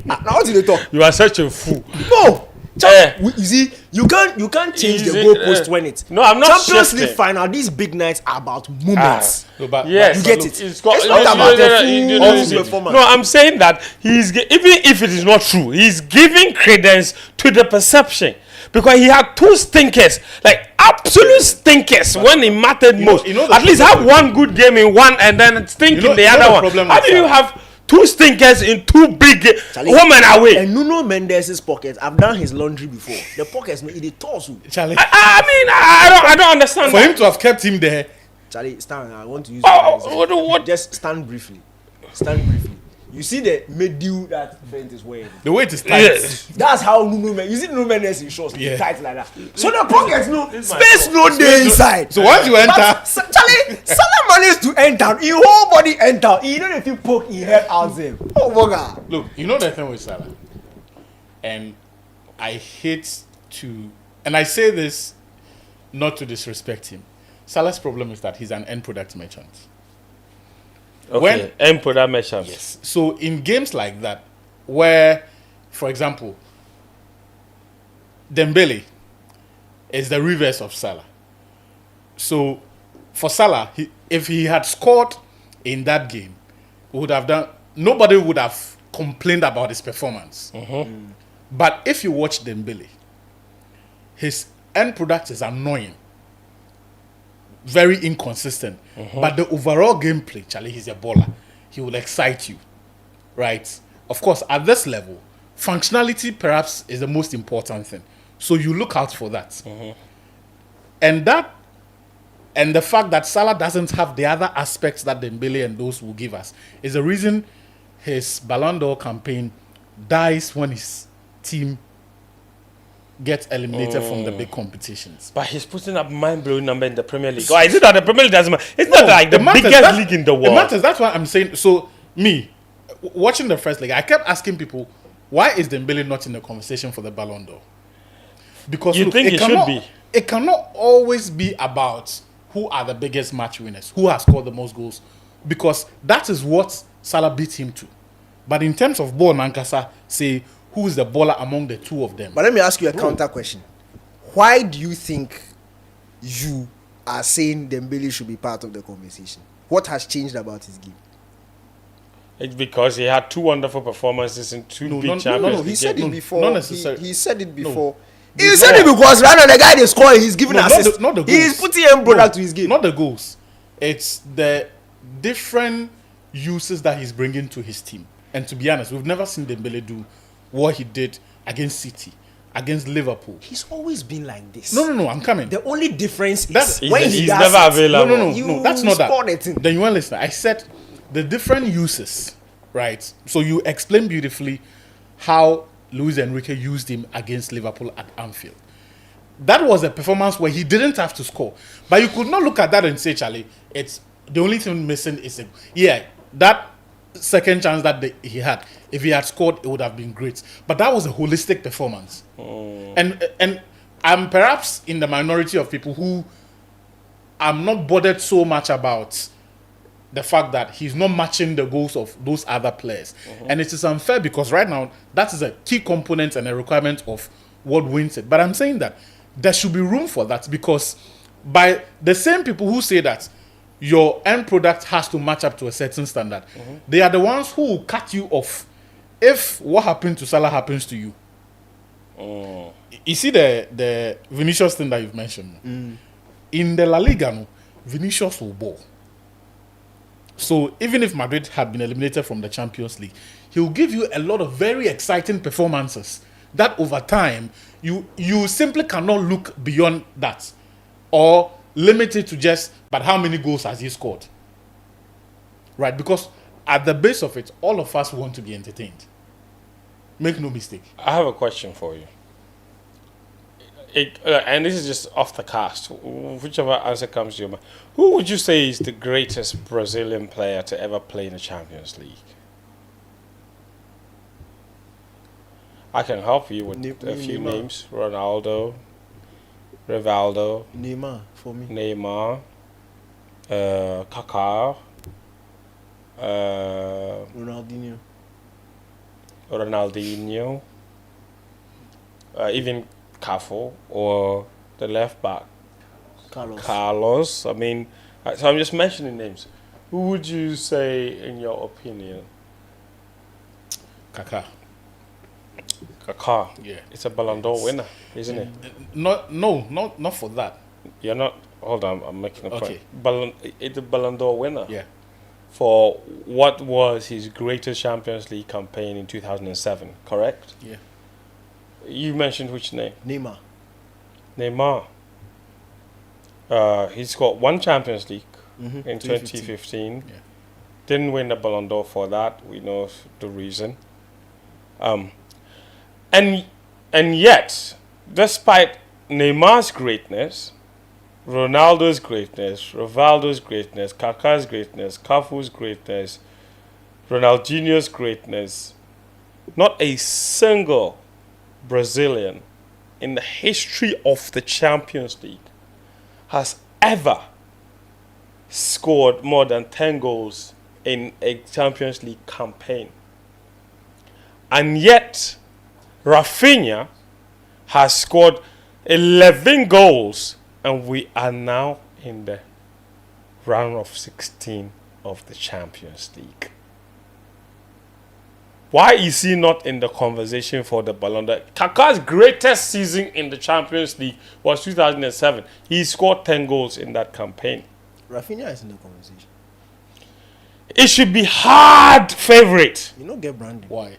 [SPEAKER 3] Now what did they talk?
[SPEAKER 2] You are such a fool.
[SPEAKER 3] No.
[SPEAKER 2] Eh.
[SPEAKER 3] You see, you can't change the
[SPEAKER 2] Easy,
[SPEAKER 3] goalpost when it's
[SPEAKER 2] No, I'm not
[SPEAKER 3] Champions
[SPEAKER 2] shifting.
[SPEAKER 3] League final. These big nights are about moments.
[SPEAKER 1] No, but
[SPEAKER 2] Yes,
[SPEAKER 3] You get
[SPEAKER 2] look,
[SPEAKER 3] it.
[SPEAKER 2] It's not
[SPEAKER 3] about the full performance.
[SPEAKER 2] No, I'm saying that even if it is not true, he's giving credence to the perception because he had two stinkers, like absolute stinkers when he mattered most.
[SPEAKER 1] you know the
[SPEAKER 2] At least have
[SPEAKER 1] problem-
[SPEAKER 2] one good game in one and then stink
[SPEAKER 1] You know-
[SPEAKER 2] in the
[SPEAKER 1] you know
[SPEAKER 2] other
[SPEAKER 1] the
[SPEAKER 2] one.
[SPEAKER 1] problem
[SPEAKER 2] How
[SPEAKER 1] with
[SPEAKER 2] do you
[SPEAKER 1] Salah?
[SPEAKER 2] have two stinkers in two big
[SPEAKER 3] Charlie,
[SPEAKER 2] home and away?
[SPEAKER 3] And Nuno Mendes' pockets, I've done his laundry before. The pockets, no, it torso.
[SPEAKER 1] Charlie,
[SPEAKER 2] I don't understand.
[SPEAKER 1] for
[SPEAKER 2] that.
[SPEAKER 1] him to have kept him there,
[SPEAKER 3] Charlie, stand. I want to use.
[SPEAKER 2] What?
[SPEAKER 3] Just stand briefly. Stand briefly. You see the medial that friend is wearing.
[SPEAKER 1] the way it is tight.
[SPEAKER 2] Yes.
[SPEAKER 3] That's how Nuno Mendes. You see Nuno Mendes in shorts,
[SPEAKER 1] Yeah.
[SPEAKER 3] tight like that. So the pockets, no
[SPEAKER 2] This is my
[SPEAKER 3] space,
[SPEAKER 2] fault.
[SPEAKER 3] no day inside.
[SPEAKER 1] So once you enter,
[SPEAKER 3] Charlie, Salah managed to enter. His whole body enter. He don't if you poke his head out there. Oh, bugger.
[SPEAKER 1] look, you know the thing with Salah, and I hate to, and I say this not to disrespect him. Salah's problem is that he's an end product merchant.
[SPEAKER 2] Okay. And put that measure.
[SPEAKER 1] So in games like that, where, for example, Dembele is the reverse of Salah. So for Salah, if he had scored in that game, nobody would have complained about his performance. But if you watch Dembele, his end product is annoying. very inconsistent. But the overall gameplay, Charlie, he's a baller. He will excite you, right? Of course, at this level, functionality perhaps is the most important thing. So you look out for that. And the fact that Salah doesn't have the other aspects that Dembele and those will give us is the reason his Ballon d'Or campaign dies when his team gets eliminated from the big competitions.
[SPEAKER 2] But he's putting up mind-blowing number in the Premier League. Or is it that the Premier League doesn't matter? It's not like the biggest league in the world.
[SPEAKER 1] It matters. That's why I'm saying. So, watching the first league, I kept asking people, why is Dembele not in the conversation for the Ballon d'Or? Because
[SPEAKER 2] you think it should be?
[SPEAKER 1] It cannot always be about who are the biggest match winners, who has scored the most goals, because that is what Salah beat him to. But in terms of ball, Nankasa, say, who is the baller among the two of them?
[SPEAKER 3] But let me ask you a counter question. Why do you think you are saying Dembele should be part of the conversation? What has changed about his game?
[SPEAKER 2] It's because he had two wonderful performances in two big Champions League.
[SPEAKER 3] He said it before.
[SPEAKER 1] Not necessarily.
[SPEAKER 3] He said it before. He said it because right now the guy they score, he's giving assists.
[SPEAKER 1] Not the goals.
[SPEAKER 3] He's putting in product to his game.
[SPEAKER 1] Not the goals. It's the different uses that he's bringing to his team. And to be honest, we've never seen Dembele do what he did against City, against Liverpool.
[SPEAKER 3] He's always been like this.
[SPEAKER 1] No, I'm coming.
[SPEAKER 3] The only difference
[SPEAKER 1] That's-
[SPEAKER 3] is when
[SPEAKER 2] he's
[SPEAKER 3] does
[SPEAKER 2] never
[SPEAKER 3] it,
[SPEAKER 2] available.
[SPEAKER 1] No, that's not
[SPEAKER 3] score
[SPEAKER 1] that.
[SPEAKER 3] the thing.
[SPEAKER 1] Then you won't listen. I said the different uses, right? So you explained beautifully how Luis Enrique used him against Liverpool at Anfield. That was a performance where he didn't have to score. But you could not look at that and say, Charlie, it's the only thing missing is that second chance that he had. If he had scored, it would have been great. But that was a holistic performance. And I'm perhaps in the minority of people who I'm not bothered so much about the fact that he's not matching the goals of those other players. And it is unfair because right now, that is a key component and a requirement of what wins it. But I'm saying that there should be room for that because by the same people who say that your end product has to match up to a certain standard, they are the ones who will cut you off if what happened to Salah happens to you. You see the Vinicius thing that you've mentioned. In the La Liga, no, Vinicius will ball. So even if Madrid had been eliminated from the Champions League, he will give you a lot of very exciting performances that over time you simply cannot look beyond that or limit it to just, but how many goals has he scored? Right? Because at the base of it, all of us want to be entertained. Make no mistake.
[SPEAKER 2] I have a question for you. And this is just off the cast. Whichever answer comes to your mind. Who would you say is the greatest Brazilian player to ever play in the Champions League? I can help you with a few names. Ronaldo, Rivaldo,
[SPEAKER 3] Neymar for me.
[SPEAKER 2] Neymar, Kaká, Ronaldinho, even Cafu or the left back Carlos. I mean, so I'm just mentioning names. Who would you say, in your opinion?
[SPEAKER 1] Kaká. Yeah.
[SPEAKER 2] It's a Ballon d'Or winner, isn't it?
[SPEAKER 1] Not for that.
[SPEAKER 2] You're not. Hold on, I'm making a point.
[SPEAKER 1] Okay.
[SPEAKER 2] It's a Ballon d'Or winner.
[SPEAKER 1] Yeah.
[SPEAKER 2] For what was his greatest Champions League campaign in 2007, correct?
[SPEAKER 1] Yeah.
[SPEAKER 2] You mentioned which name?
[SPEAKER 3] Neymar.
[SPEAKER 2] He scored one Champions League in 2015.
[SPEAKER 1] Yeah.
[SPEAKER 2] Didn't win the Ballon d'Or for that. We know the reason. And yet, despite Neymar's greatness, Ronaldo's greatness, Rivaldo's greatness, Kaká's greatness, Cafu's greatness, Ronaldinho's greatness, not a single Brazilian in the history of the Champions League has ever scored more than 10 goals in a Champions League campaign. And yet, Rafinha has scored 11 goals, and we are now in the round of 16 of the Champions League. Why is he not in the conversation for the Ballon d'Or? Kaká's greatest season in the Champions League was 2007. He scored 10 goals in that campaign.
[SPEAKER 3] Rafinha is in the conversation.
[SPEAKER 2] It should be hard favorite.
[SPEAKER 3] You don't get branded.
[SPEAKER 1] Why?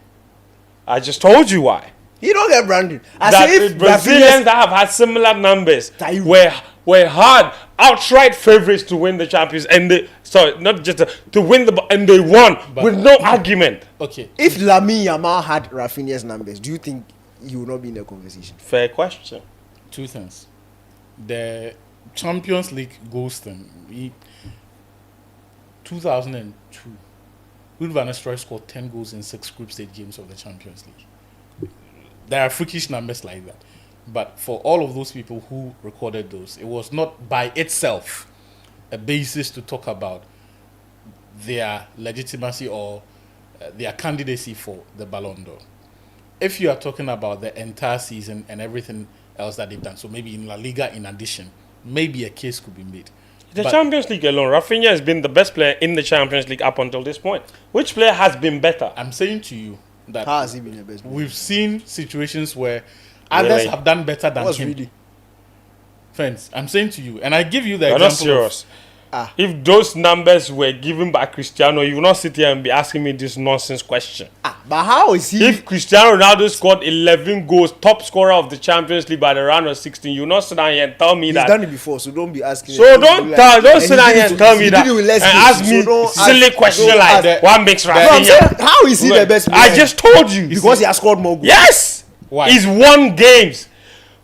[SPEAKER 2] I just told you why.
[SPEAKER 3] He don't get branded. I
[SPEAKER 2] That
[SPEAKER 3] say if
[SPEAKER 2] Brazilians that have had similar numbers were hard, outright favorites to win the Champions, and not just to win and they won with no argument.
[SPEAKER 1] Okay.
[SPEAKER 3] If Lamine Yamal had Rafinha's numbers, do you think he would not be in the conversation?
[SPEAKER 2] Fair question.
[SPEAKER 1] Two things. The Champions League goals thing. 2002, Ruud van Nistelrooy scored 10 goals in 6 group stage games of the Champions League. There are freakish numbers like that. But for all of those people who recorded those, it was not by itself a basis to talk about their legitimacy or their candidacy for the Ballon d'Or. If you are talking about the entire season and everything else that they've done, so maybe in La Liga in addition, maybe a case could be made.
[SPEAKER 2] The Champions League alone, Rafinha has been the best player in the Champions League up until this point. Which player has been better?
[SPEAKER 1] I'm saying to you that
[SPEAKER 3] How has he been the best player?
[SPEAKER 1] we've seen situations where others have done better than
[SPEAKER 3] What's
[SPEAKER 1] him.
[SPEAKER 3] really?
[SPEAKER 1] Friends, I'm saying to you, and I give you the
[SPEAKER 2] You're
[SPEAKER 1] example.
[SPEAKER 2] not serious. If those numbers were given by Cristiano, you will not sit here and be asking me this nonsense question.
[SPEAKER 3] But how is he?
[SPEAKER 2] If Cristiano Ronaldo scored 11 goals, top scorer of the Champions League by the round of 16, you will not sit down here and tell me
[SPEAKER 3] He's
[SPEAKER 2] that.
[SPEAKER 3] done it before, so don't be asking.
[SPEAKER 2] So don't sit down here and tell me that and ask me silly question like what makes Rafinha.
[SPEAKER 3] How is he the best player?
[SPEAKER 2] I just told you.
[SPEAKER 3] Because he has scored more goals.
[SPEAKER 2] Yes.
[SPEAKER 1] Why?
[SPEAKER 2] He's won games.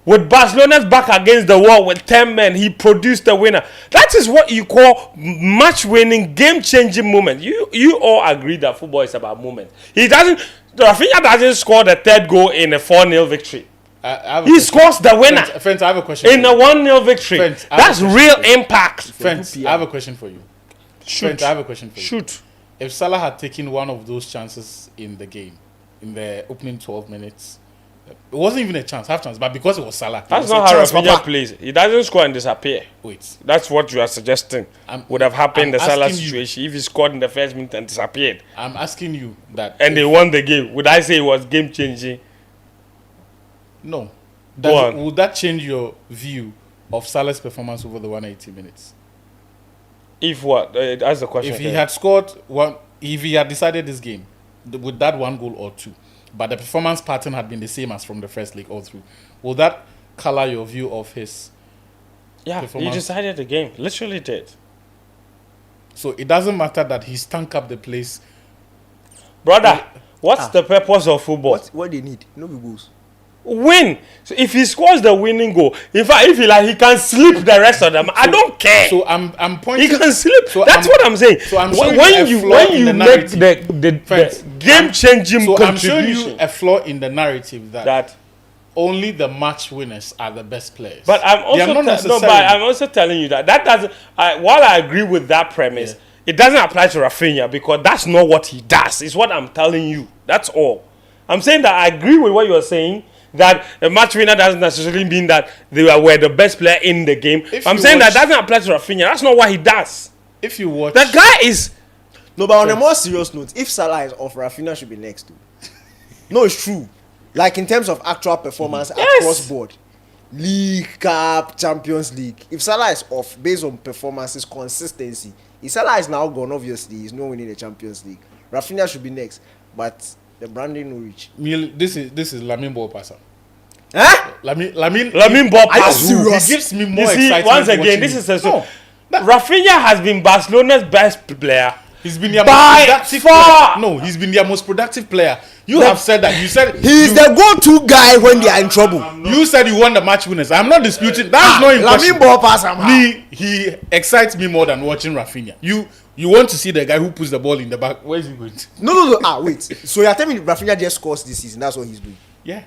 [SPEAKER 2] With Barcelona's back against the wall with 10 men, he produced the winner. That is what you call match-winning, game-changing moment. You all agree that football is about moment. Rafinha doesn't score the third goal in a 4-0 victory. He scores the winner
[SPEAKER 1] Friends, I have a question.
[SPEAKER 2] in a 1-0 victory.
[SPEAKER 1] Friends, I have
[SPEAKER 2] That's
[SPEAKER 1] a question
[SPEAKER 2] real
[SPEAKER 1] for you.
[SPEAKER 2] impact.
[SPEAKER 1] Friends, I have a question for you. Friends, I have a question for you.
[SPEAKER 2] Shoot.
[SPEAKER 1] If Salah had taken one of those chances in the game, in the opening 12 minutes, it wasn't even a chance, half chance, but because it was Salah.
[SPEAKER 2] That's
[SPEAKER 1] it was
[SPEAKER 2] not
[SPEAKER 1] a
[SPEAKER 2] how
[SPEAKER 1] chance,
[SPEAKER 2] Rafinha
[SPEAKER 1] Papa.
[SPEAKER 2] plays. He doesn't score and disappear.
[SPEAKER 1] Wait.
[SPEAKER 2] That's what you are suggesting would have happened in the Salah
[SPEAKER 1] asking you-
[SPEAKER 2] situation if he scored in the first minute and disappeared.
[SPEAKER 1] I'm asking you that.
[SPEAKER 2] And they won the game. Would I say it was game-changing?
[SPEAKER 1] No.
[SPEAKER 2] Go on.
[SPEAKER 1] Would that change your view of Salah's performance over the 180 minutes?
[SPEAKER 2] If what? That's the question.
[SPEAKER 1] If he had scored one, if he had decided this game with that 1 goal or 2, but the performance pattern had been the same as from the first leg all through, will that color your view of his
[SPEAKER 2] he
[SPEAKER 1] performance?
[SPEAKER 2] decided the game. Literally did.
[SPEAKER 1] So it doesn't matter that he stunk up the place.
[SPEAKER 2] Brother, what's the purpose of football?
[SPEAKER 3] What they need? No big goals.
[SPEAKER 2] Win. So if he scores the winning goal, in fact, if he can sleep the rest of them, I don't care.
[SPEAKER 1] So I'm pointing.
[SPEAKER 2] He can sleep.
[SPEAKER 1] So
[SPEAKER 2] That's what I'm saying.
[SPEAKER 1] So I'm
[SPEAKER 2] when
[SPEAKER 1] showing
[SPEAKER 2] you
[SPEAKER 1] you a flaw in the
[SPEAKER 2] make
[SPEAKER 1] narrative.
[SPEAKER 2] the
[SPEAKER 1] Friends,
[SPEAKER 2] game-changing
[SPEAKER 1] So I'm showing you
[SPEAKER 2] contribution,
[SPEAKER 1] a flaw in the narrative that
[SPEAKER 2] that.
[SPEAKER 1] only the match winners are the best players.
[SPEAKER 2] But I'm
[SPEAKER 1] They are
[SPEAKER 2] also
[SPEAKER 1] not
[SPEAKER 2] but
[SPEAKER 1] necessarily-
[SPEAKER 2] I'm also telling you that doesn't. While I agree with that premise, it doesn't apply to Rafinha because that's not what he does. It's what I'm telling you. That's all. I'm saying that I agree with what you're saying. That a match winner doesn't necessarily mean that they were the best player in the game.
[SPEAKER 1] If
[SPEAKER 2] I'm
[SPEAKER 1] you
[SPEAKER 2] saying
[SPEAKER 1] watch-
[SPEAKER 2] that doesn't apply to Rafinha. That's not what he does.
[SPEAKER 1] If you watch,
[SPEAKER 2] That guy is.
[SPEAKER 3] No, but on a more serious note, if Salah is off, Rafinha should be next too. No, it's true. Like in terms of actual performance
[SPEAKER 2] Yes.
[SPEAKER 3] across board, League, Cup, Champions League. If Salah is off based on performances, consistency, if Salah is now gone, obviously he's not winning the Champions League. Rafinha should be next, but the branding no reach.
[SPEAKER 1] this is Lamine ball passer.
[SPEAKER 3] Huh?
[SPEAKER 1] Lamine
[SPEAKER 2] Ball
[SPEAKER 3] Are you
[SPEAKER 2] pass.
[SPEAKER 3] serious?
[SPEAKER 1] He gives me
[SPEAKER 2] You
[SPEAKER 1] more
[SPEAKER 2] see,
[SPEAKER 1] excitement.
[SPEAKER 2] once again,
[SPEAKER 1] watching
[SPEAKER 2] this
[SPEAKER 1] him.
[SPEAKER 2] is a
[SPEAKER 1] No,
[SPEAKER 2] Rafinha has been Barcelona's best player.
[SPEAKER 1] he's been their
[SPEAKER 2] By
[SPEAKER 1] most productive
[SPEAKER 2] far.
[SPEAKER 1] player. No, he's been their most productive player. You have said that. You said
[SPEAKER 3] He's
[SPEAKER 1] you,
[SPEAKER 3] the go-to guy when they are in trouble.
[SPEAKER 1] you said you won the match winners. I'm not disputing. That's not in question.
[SPEAKER 3] Lamine ball pass somehow.
[SPEAKER 1] He excites me more than watching Rafinha. You want to see the guy who puts the ball in the back. Where is he going to?
[SPEAKER 3] No. Wait. So you're telling me Rafinha just scores this season? That's what he's doing.
[SPEAKER 1] Yeah.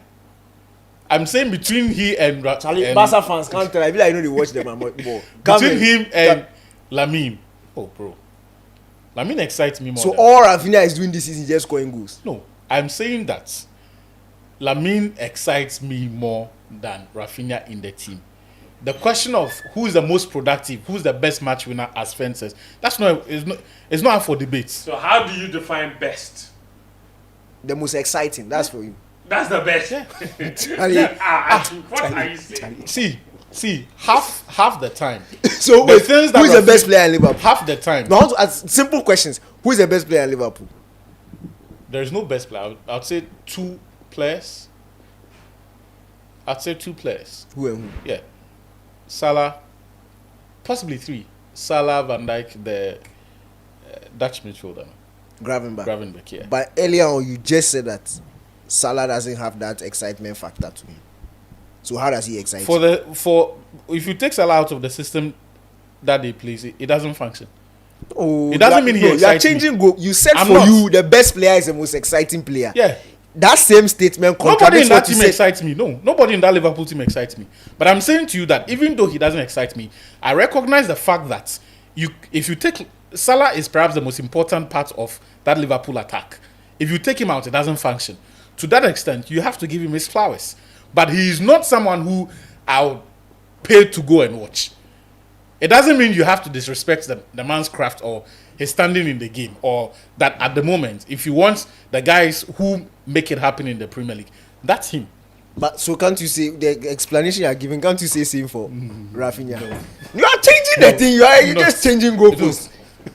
[SPEAKER 1] I'm saying between he and
[SPEAKER 3] Charlie,
[SPEAKER 1] and-
[SPEAKER 3] Barca fans can't tell. I feel like you know they watch them and ball.
[SPEAKER 1] between him and Lamine. Oh, bro. Lamine excites me more.
[SPEAKER 3] So
[SPEAKER 1] than-
[SPEAKER 3] all Rafinha is doing this season is just scoring goals.
[SPEAKER 1] No, I'm saying that Lamine excites me more than Rafinha in the team. The question of who is the most productive, who's the best match winner as fences, it's not up for debate.
[SPEAKER 2] So how do you define best?
[SPEAKER 3] The most exciting. That's for you.
[SPEAKER 2] That's the best.
[SPEAKER 3] Charlie,
[SPEAKER 2] What are you saying?
[SPEAKER 1] See, half the time.
[SPEAKER 3] so
[SPEAKER 1] The
[SPEAKER 3] wait,
[SPEAKER 1] things that
[SPEAKER 3] who is
[SPEAKER 1] were
[SPEAKER 3] the best player in Liverpool?
[SPEAKER 1] Half the time.
[SPEAKER 3] No, I want to ask simple questions. Who is the best player in Liverpool?
[SPEAKER 1] There is no best player. I'd say two players.
[SPEAKER 3] Who and who?
[SPEAKER 1] Yeah. Salah, possibly three. Salah, Van Dijk, the Dutch midfielder.
[SPEAKER 3] Gravenberch.
[SPEAKER 1] Yeah.
[SPEAKER 3] But earlier on, you just said that Salah doesn't have that excitement factor to him. So how does he excite you?
[SPEAKER 1] For if you take Salah out of the system that they play, it doesn't function.
[SPEAKER 3] Oh,
[SPEAKER 1] It doesn't mean he
[SPEAKER 3] you are
[SPEAKER 1] excites
[SPEAKER 3] changing goal. You said
[SPEAKER 1] I'm
[SPEAKER 3] for
[SPEAKER 1] not.
[SPEAKER 3] you the best player is the most exciting player.
[SPEAKER 1] Yeah.
[SPEAKER 3] That same statement
[SPEAKER 1] Nobody in
[SPEAKER 3] contradicts
[SPEAKER 1] that
[SPEAKER 3] what you
[SPEAKER 1] team
[SPEAKER 3] said.
[SPEAKER 1] excites me. No, nobody in that Liverpool team excites me. But I'm saying to you that even though he doesn't excite me, I recognize the fact that if you take Salah is perhaps the most important part of that Liverpool attack. If you take him out, it doesn't function. To that extent, you have to give him his flowers. But he is not someone who I'll pay to go and watch. It doesn't mean you have to disrespect the man's craft or his standing in the game, or that at the moment, if you want the guys who make it happen in the Premier League, that's him.
[SPEAKER 3] But so can't you say the explanation you are giving? Can't you say same for Rafinha? You are changing the thing. You're just changing goalposts.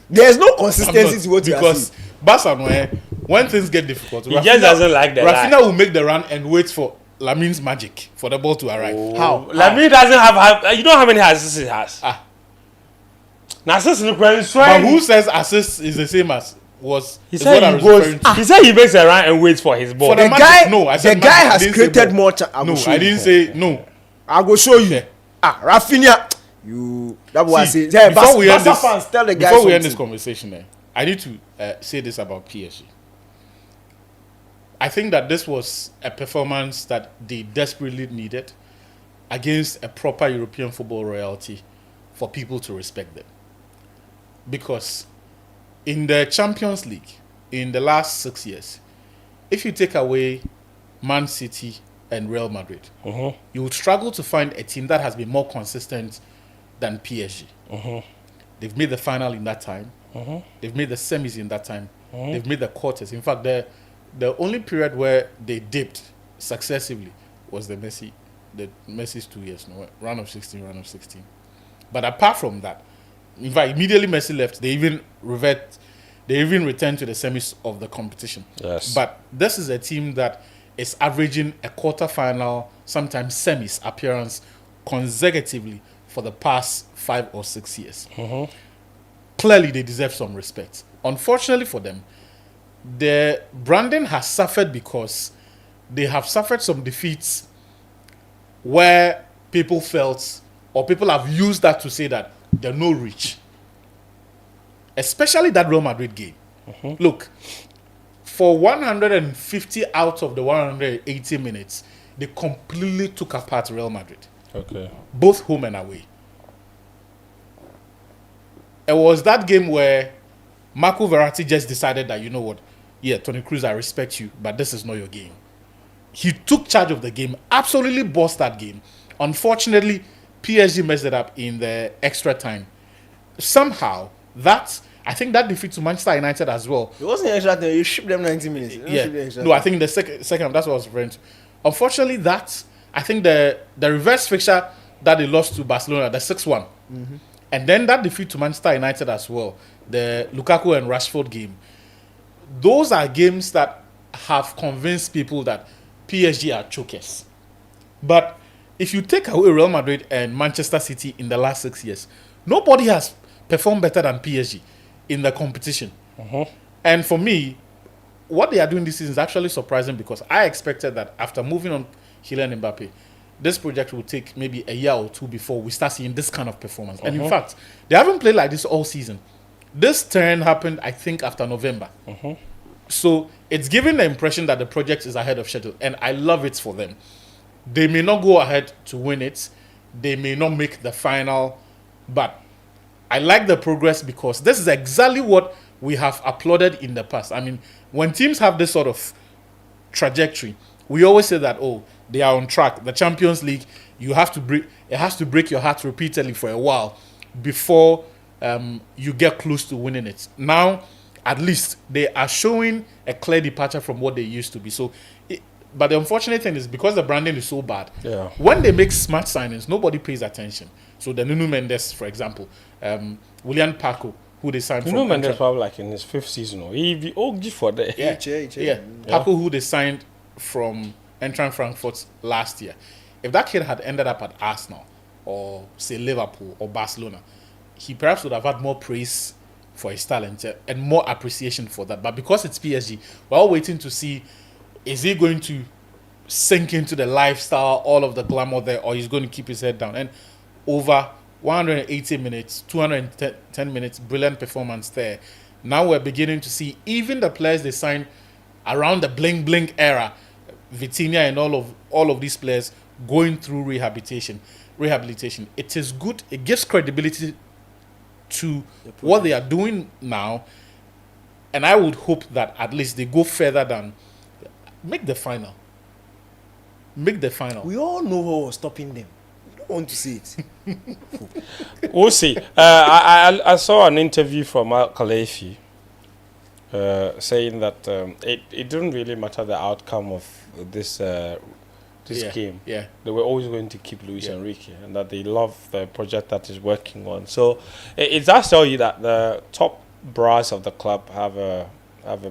[SPEAKER 3] There's no consistency to what you are saying.
[SPEAKER 1] Because Barca, when things get difficult,
[SPEAKER 2] He just doesn't like the
[SPEAKER 1] Rafinha
[SPEAKER 2] line.
[SPEAKER 1] will make the run and wait for Lamin's magic for the ball to arrive. How?
[SPEAKER 2] Lamine doesn't have. You know how many assists he has?
[SPEAKER 1] Ah.
[SPEAKER 2] Now assists in the Premier League.
[SPEAKER 1] But who says assist is the same as was?
[SPEAKER 2] He
[SPEAKER 1] is what I
[SPEAKER 2] said
[SPEAKER 1] was
[SPEAKER 2] he
[SPEAKER 1] referring
[SPEAKER 2] goes.
[SPEAKER 1] to.
[SPEAKER 2] He said he makes a run and waits for his ball.
[SPEAKER 1] For the
[SPEAKER 3] The
[SPEAKER 1] magic,
[SPEAKER 3] guy,
[SPEAKER 1] no, I
[SPEAKER 3] the
[SPEAKER 1] said
[SPEAKER 3] guy
[SPEAKER 1] magic, I
[SPEAKER 3] has
[SPEAKER 1] didn't say
[SPEAKER 3] created
[SPEAKER 1] ball.
[SPEAKER 3] more. I will
[SPEAKER 1] No,
[SPEAKER 3] show
[SPEAKER 1] I
[SPEAKER 3] you.
[SPEAKER 1] didn't say no.
[SPEAKER 3] I will show you.
[SPEAKER 1] Okay.
[SPEAKER 3] Rafinha, you. That was I
[SPEAKER 1] See,
[SPEAKER 3] say. Yeah,
[SPEAKER 1] before we end
[SPEAKER 3] Barca
[SPEAKER 1] this,
[SPEAKER 3] fans, tell the guy
[SPEAKER 1] before we end this
[SPEAKER 3] something.
[SPEAKER 1] conversation, I need to say this about PSG. I think that this was a performance that they desperately needed against a proper European football royalty for people to respect them. Because in the Champions League, in the last 6 years, if you take away Man City and Real Madrid, you would struggle to find a team that has been more consistent than PSG. They've made the final in that time. They've made the semis in that time. They've made the quarters. In fact, the only period where they dipped successively was the Messi's 2 years, round of 16. But apart from that, in fact, immediately Messi left, they even returned to the semis of the competition.
[SPEAKER 2] Yes.
[SPEAKER 1] But this is a team that is averaging a quarter-final, sometimes semis appearance consecutively for the past 5 or 6 years. Clearly, they deserve some respect. Unfortunately for them, their branding has suffered because they have suffered some defeats where people felt, or people have used that to say that they're no reach. Especially that Real Madrid game. Look, for 150 out of the 180 minutes, they completely took apart Real Madrid.
[SPEAKER 2] Okay.
[SPEAKER 1] Both home and away. It was that game where Marco Verratti just decided that, you know what, yeah, Toni Kroos, I respect you, but this is not your game. He took charge of the game, absolutely bossed that game. Unfortunately, PSG messed it up in the extra time. Somehow, I think that defeat to Manchester United as well.
[SPEAKER 3] It wasn't extra time. You shipped them 90 minutes. You didn't ship them extra
[SPEAKER 1] No, I
[SPEAKER 3] time.
[SPEAKER 1] think in the second, that's what I was referring to. Unfortunately, I think the reverse fixture that they lost to Barcelona, the 6-1. And then that defeat to Manchester United as well, the Lukaku and Rashford game. Those are games that have convinced people that PSG are chokers. But if you take away Real Madrid and Manchester City in the last 6 years, nobody has performed better than PSG in the competition. And for me, what they are doing this season is actually surprising because I expected that after moving on Kylian Mbappe, this project will take maybe a year or two before we start seeing this kind of performance. And in fact, they haven't played like this all season. This turn happened, I think, after November. So it's giving the impression that the project is ahead of schedule. And I love it for them. They may not go ahead to win it. They may not make the final. But I like the progress because this is exactly what we have applauded in the past. I mean, when teams have this sort of trajectory, we always say that, oh, they are on track. The Champions League, it has to break your heart repeatedly for a while before you get close to winning it. Now, at least they are showing a clear departure from what they used to be. So, but the unfortunate thing is because the branding is so bad, when they make smart signings, nobody pays attention. So the Nuno Mendes, for example, William Paco, who they signed
[SPEAKER 2] Nuno
[SPEAKER 1] from
[SPEAKER 2] Mendes probably like in his 5th season. He be OG for that.
[SPEAKER 1] Paco, who they signed from Eintracht Frankfurt last year. If that kid had ended up at Arsenal or say Liverpool or Barcelona, he perhaps would have had more praise for his talent and more appreciation for that. But because it's PSG, we're all waiting to see, is he going to sink into the lifestyle, all of the glamour there, or he's going to keep his head down? And over 180 minutes, 210 minutes, brilliant performance there. Now we're beginning to see even the players they signed around the bling era, Vitinha and all of these players going through rehabilitation. It is good. It gives credibility to what they are doing now, and I would hope that at least they go further than make the final.
[SPEAKER 3] We all know what was stopping them. We don't want to see it.
[SPEAKER 2] We'll see. I saw an interview from Al Khalifi saying that it didn't really matter the outcome of this game.
[SPEAKER 1] Yeah.
[SPEAKER 2] They were always going to keep Luis Enrique, and that they love the project that he's working on. So it does tell you that the top brass of the club have a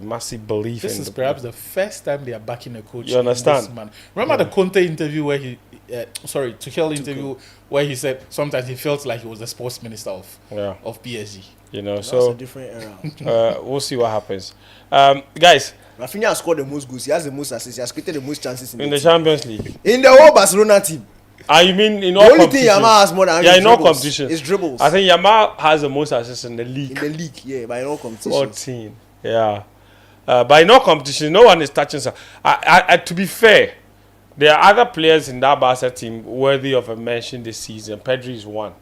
[SPEAKER 2] massive belief
[SPEAKER 1] this
[SPEAKER 2] in
[SPEAKER 1] is perhaps the first time they are backing a coach.
[SPEAKER 2] You understand?
[SPEAKER 1] This man. Remember the Conte interview where Tuchel interview where he said sometimes he felt like he was the sports minister of PSG.
[SPEAKER 2] You know,
[SPEAKER 3] That's
[SPEAKER 2] so
[SPEAKER 3] a different era.
[SPEAKER 2] we'll see what happens. Guys,
[SPEAKER 3] Rafinha has scored the most goals. He has the most assists. He has created the most chances
[SPEAKER 2] in the Champions League.
[SPEAKER 3] In the whole Barcelona team.
[SPEAKER 2] You mean in
[SPEAKER 3] The
[SPEAKER 2] all
[SPEAKER 3] only thing
[SPEAKER 2] competitions?
[SPEAKER 3] Yamal has more than
[SPEAKER 2] in all
[SPEAKER 3] dribbles
[SPEAKER 2] competitions.
[SPEAKER 3] is dribbles.
[SPEAKER 2] I think Yamal has the most assists in the league.
[SPEAKER 3] In the league, yeah, but in all competitions.
[SPEAKER 2] 14. Yeah. But in all competitions, no one is touching. To be fair, there are other players in that Barca team worthy of a mention this season. Pedri is one.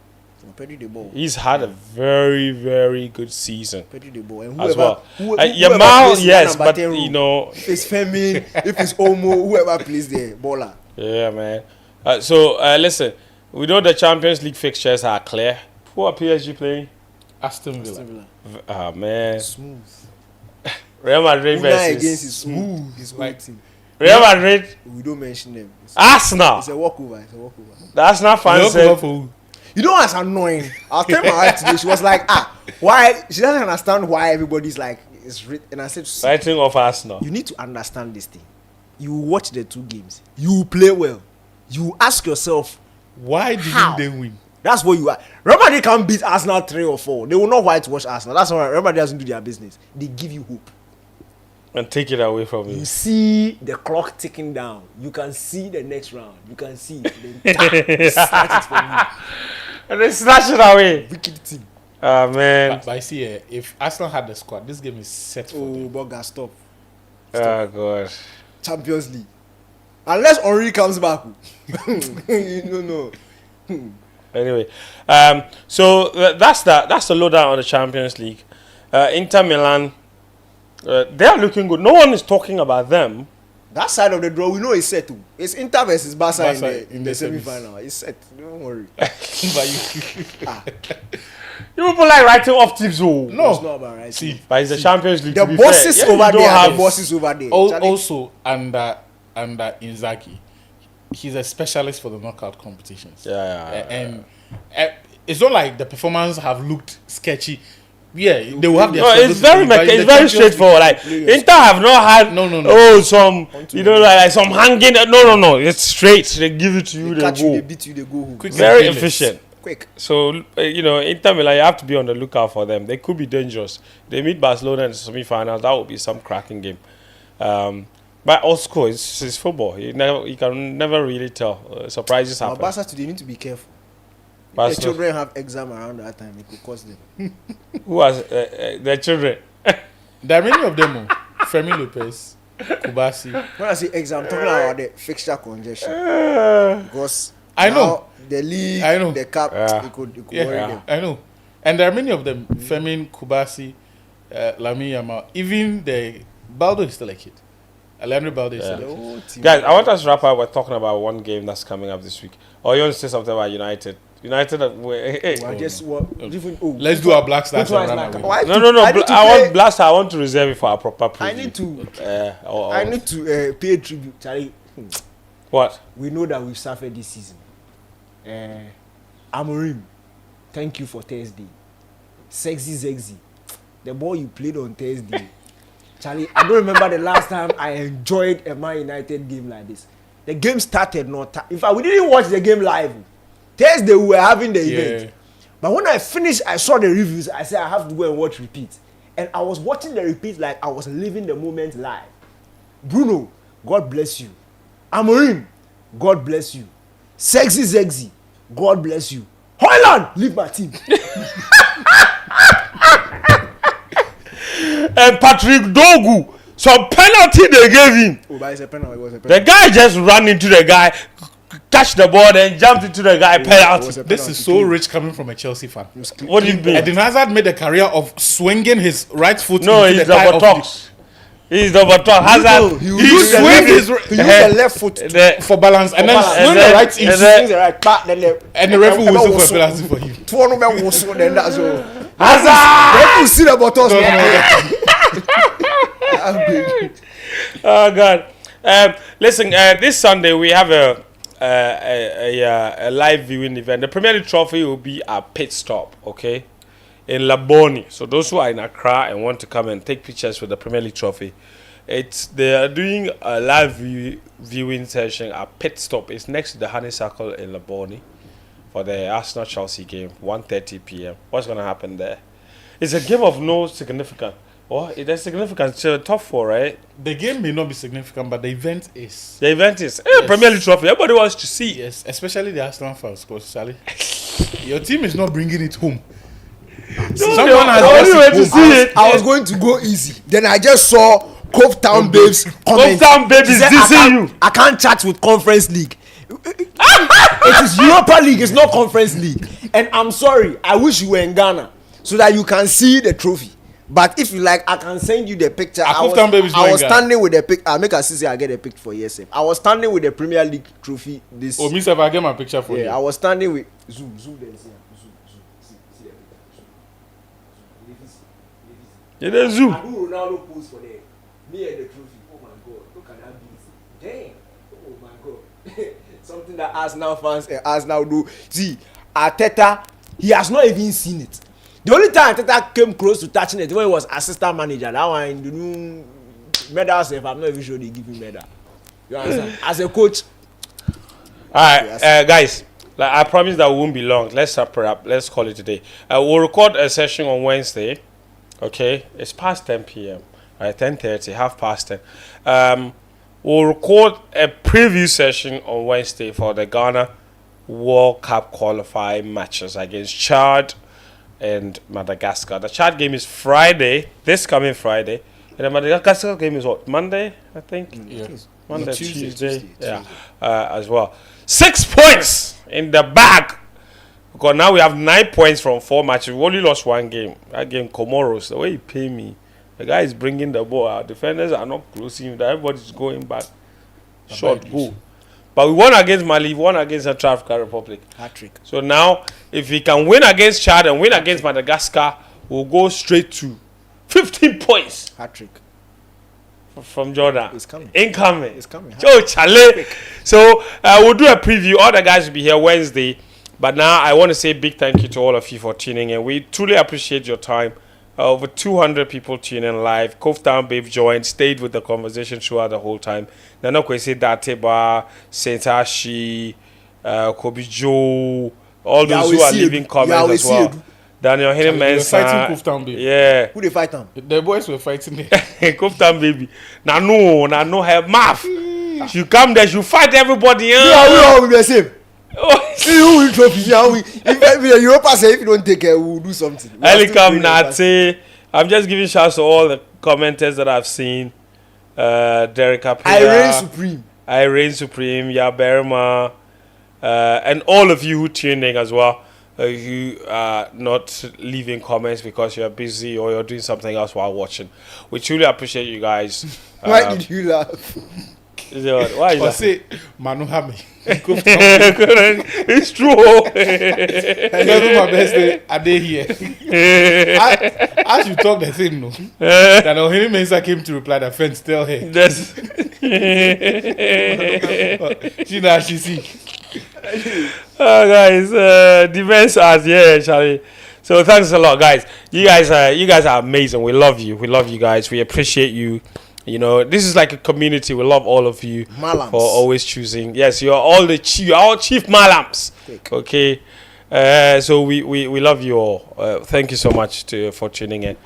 [SPEAKER 3] Pedri the ball.
[SPEAKER 2] He's had a very, very good season.
[SPEAKER 3] Pedri the ball. And
[SPEAKER 2] As well.
[SPEAKER 3] Yamal,
[SPEAKER 2] yes, but you know,
[SPEAKER 3] if it's Femi, if it's Omo, whoever plays the baller.
[SPEAKER 2] Yeah, man. So listen, we know the Champions League fixtures are clear. Who are PSG playing?
[SPEAKER 1] Aston Villa.
[SPEAKER 2] Man.
[SPEAKER 3] Smooth.
[SPEAKER 2] Real Madrid versus
[SPEAKER 3] against is smooth. It's like team.
[SPEAKER 2] Real Madrid.
[SPEAKER 3] We don't mention them.
[SPEAKER 2] Arsenal.
[SPEAKER 3] It's a walkover.
[SPEAKER 2] The Arsenal fans said,
[SPEAKER 3] you know what's annoying? I'll tell my wife today. She was like, why? She doesn't understand why everybody's like, it's written. And I said,
[SPEAKER 2] writing of Arsenal.
[SPEAKER 3] You need to understand this thing. You watch the 2 games. You play well. You ask yourself,
[SPEAKER 1] why didn't they win?
[SPEAKER 3] That's what you are. Real Madrid can't beat Arsenal 3 or 4. They will not whitewash Arsenal. That's why Real Madrid doesn't do their business. They give you hope.
[SPEAKER 2] And take it away from you.
[SPEAKER 3] You see the clock ticking down. You can see the next round. You can see. Then start it from you.
[SPEAKER 2] And they snatch it away.
[SPEAKER 3] Wicked team.
[SPEAKER 2] Man.
[SPEAKER 1] But I see, if Arsenal had the squad, this game is set for them.
[SPEAKER 3] Boga, stop.
[SPEAKER 2] Oh, God.
[SPEAKER 3] Champions League. Unless Henry comes back. No.
[SPEAKER 2] Anyway, so that's the lowdown on the Champions League. Inter Milan, they are looking good. No one is talking about them.
[SPEAKER 3] That side of the draw, we know it's set too. It's Inter versus Barca in the semi-final. It's set. Don't worry.
[SPEAKER 2] You people like writing off teams,
[SPEAKER 1] No,
[SPEAKER 3] it's not about right.
[SPEAKER 1] See,
[SPEAKER 2] but it's the Champions League.
[SPEAKER 3] The bosses over there. The bosses over there.
[SPEAKER 1] Also, under Inzaghi, he's a specialist for the knockout competitions. And it's not like the performances have looked sketchy. Yeah, they will have their.
[SPEAKER 2] No, it's very straightforward. Like Inter have not had some like some hanging. No. It's straight. They give it to you. They
[SPEAKER 3] catch
[SPEAKER 2] go.
[SPEAKER 3] you. They beat you. They go home.
[SPEAKER 2] Very efficient.
[SPEAKER 3] Quick.
[SPEAKER 2] So Inter Milan, you have to be on the lookout for them. They could be dangerous. They meet Barcelona in the semi-finals. That would be some cracking game. But also, it's football. You can never really tell. Surprises happen.
[SPEAKER 3] Barca today need to be careful.
[SPEAKER 2] Barca.
[SPEAKER 3] The children have exam around that time. It could cost them.
[SPEAKER 2] Who has their children?
[SPEAKER 1] There are many of them. Fermin Lopez, Kubasi.
[SPEAKER 3] When I say exam, I'm talking about the fixture congestion. Because
[SPEAKER 1] I know
[SPEAKER 3] the league,
[SPEAKER 1] I know
[SPEAKER 3] the cup, it could worry them.
[SPEAKER 1] I know. And there are many of them. Fermin, Kubasi, Lamine Yamal. Even the Baldo is still a kid. Alejandro Balde is still a kid.
[SPEAKER 2] Guys, I want us to wrap up. We're talking about one game that's coming up this week. Or you want to say something about United? United.
[SPEAKER 1] Let's do our Black Stars and run away.
[SPEAKER 2] No. I want to reserve it for our proper preview.
[SPEAKER 3] I need to pay tribute. Charlie.
[SPEAKER 2] What?
[SPEAKER 3] We know that we've suffered this season. Amorim, thank you for Thursday. Sexy. The ball you played on Thursday. Charlie, I don't remember the last time I enjoyed a Man United game like this. The game started in fact, we didn't watch the game live. Thursday we were having the event. But when I finished, I saw the reviews. I said I have to go and watch repeat. And I was watching the repeat like I was living the moment live. Bruno, God bless you. Amorim, God bless you. Sexy, God bless you. Hoyland, leave my team.
[SPEAKER 2] And Patrick Dogu, some penalty they gave him.
[SPEAKER 3] Oh, but it's a penalty. It was a penalty.
[SPEAKER 2] The guy just ran into the guy, touched the ball, then jumped into the guy. Penalty.
[SPEAKER 1] This is so rich coming from a Chelsea fan.
[SPEAKER 2] What do you mean?
[SPEAKER 1] Eden Hazard made a career of swinging his right foot.
[SPEAKER 2] No,
[SPEAKER 1] into
[SPEAKER 2] he's
[SPEAKER 1] the thigh
[SPEAKER 2] the buttocks. He's the buttocks. Hazard.
[SPEAKER 3] He
[SPEAKER 1] used his
[SPEAKER 3] the left foot
[SPEAKER 1] for balance, and then swing the right
[SPEAKER 3] he swings the right back, then
[SPEAKER 1] and the referee whistle for penalty for him.
[SPEAKER 3] Then that's all.
[SPEAKER 2] Hazard.
[SPEAKER 3] Then you see the buttons.
[SPEAKER 2] Oh God. Listen, this Sunday we have a live viewing event. The Premier League trophy will be a pit stop, okay, in Laboni. So those who are in Accra and want to come and take pictures with the Premier League trophy, they are doing a live viewing session. A pit stop. It's next to the Honeysuckle in Laboni for the Arsenal Chelsea game, 1:30 p.m. What's going to happen there? It's a game of no significance. Oh, it has significance. It's a top four, right?
[SPEAKER 1] The game may not be significant, but the event is.
[SPEAKER 2] The event is Premier League trophy. Everybody wants to see.
[SPEAKER 1] Yes, especially the Arsenal fans, because Sally, your team is not bringing it home. Someone has
[SPEAKER 2] to see it.
[SPEAKER 3] I was going to go easy. Then I just saw Cove Town Babes comment.
[SPEAKER 2] Cove Town Babes dissing you.
[SPEAKER 3] I can't chat with Conference League. It is Europa League. It's not Conference League. And I'm sorry. I wish you were in Ghana so that you can see the trophy. But if you like, I can send you the picture. I was standing with the pic. I'll make a see I get a picture for yourself. I was standing with the Premier League trophy. This.
[SPEAKER 1] Oh, Mister, I get my picture for you.
[SPEAKER 3] Yeah, I was standing with zoom there. See the picture.
[SPEAKER 2] You didn't zoom.
[SPEAKER 3] I do Ronaldo pose for them. Me and the trophy. Oh my God, look at that beauty. Damn. Oh my God. Something that Arsenal fans and Arsenal do. See, Arteta, he has not even seen it. The only time Arteta came close to touching it when he was assistant manager. That one, the new medal self, I'm not even sure they give him medal. You understand? As a coach.
[SPEAKER 2] Alright, guys. Like I promise that won't be long. Let's wrap it up. Let's call it today. We'll record a session on Wednesday. Okay, it's past 10 p.m. Right, 10:30, 10:30. We'll record a preview session on Wednesday for the Ghana World Cup qualifying matches against Chad and Madagascar. The Chad game is Friday, this coming Friday. And the Madagascar game is what? Monday, I think? Monday, Tuesday. Yeah, as well. 6 points in the bag. Because now we have 9 points from 4 matches. We only lost one game. That game, Comoros. The way you pay me, the guy is bringing the ball. Our defenders are not closing. Everybody's going back. Short goal. But we won against Mali, we won against Central African Republic.
[SPEAKER 3] Hat-trick.
[SPEAKER 2] So now, if we can win against Chad and win against Madagascar, we'll go straight to 15 points.
[SPEAKER 3] Hat-trick.
[SPEAKER 2] From Jordan.
[SPEAKER 3] It's coming.
[SPEAKER 2] Incoming.
[SPEAKER 3] It's coming.
[SPEAKER 2] Joe Chale. So we'll do a preview. All the guys will be here Wednesday. But now I want to say a big thank you to all of you for tuning in. We truly appreciate your time. Over 200 people tuning in live. Cove Town Babe joined, stayed with the conversation throughout the whole time. Nana Kwesi Dateba, Saint Ashi, Kobe Joe, all those who are leaving comments as well. Daniel Henneman.
[SPEAKER 1] Fighting Cove Town Babe.
[SPEAKER 2] Yeah.
[SPEAKER 3] Who they fight them?
[SPEAKER 1] The boys were fighting there.
[SPEAKER 2] Cove Town Baby. Nano, her mouth. You come there, you fight everybody.
[SPEAKER 3] Yeah, we all will be the same. You will trophy. If the Europa say if you don't take care, we'll do something.
[SPEAKER 2] Elikam Nate. I'm just giving shouts to all the commenters that I've seen. Derek Apia. I reign supreme. Yaberma. And all of you who tuned in as well. Who are not leaving comments because you're busy or you're doing something else while watching. We truly appreciate you guys.
[SPEAKER 3] Why did you laugh?
[SPEAKER 2] Is it what? Why is
[SPEAKER 1] Or
[SPEAKER 2] that?
[SPEAKER 1] say, Manu Hame.
[SPEAKER 2] It's true.
[SPEAKER 1] That's my best day. I did here. As you talk the thing, no. That Ohene Mensah came to reply that friends tell her.
[SPEAKER 2] That's
[SPEAKER 1] She now she see.
[SPEAKER 2] oh, guys, defense as yeah, Charlie. So thanks a lot, guys. You guys are amazing. We love you. We love you guys. We appreciate you. You know, this is like a community. We love all of you
[SPEAKER 3] Malams.
[SPEAKER 2] for always choosing. Yes, you're all chief malams. Okay. So we love you all. Thank you so much for tuning in.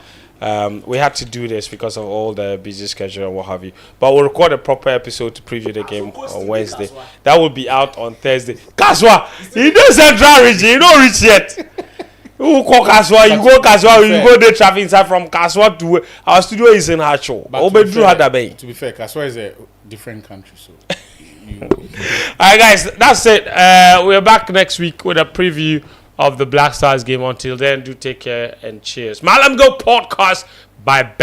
[SPEAKER 2] We had to do this because of all the busy schedule and what have you. But we'll record a proper episode to preview the game on Wednesday. That will be out on Thursday. Kaswa, you know Central Region, you don't reach yet. You go Kaswa, you go Kaswa, you go the traffic inside from Kaswa to our studio is in Hacho.
[SPEAKER 1] To be fair, Kaswa is a different country, so.
[SPEAKER 2] Alright, guys, that's it. We're back next week with a preview of the Black Stars game. Until then, do take care and cheers. Malam Go Podcast by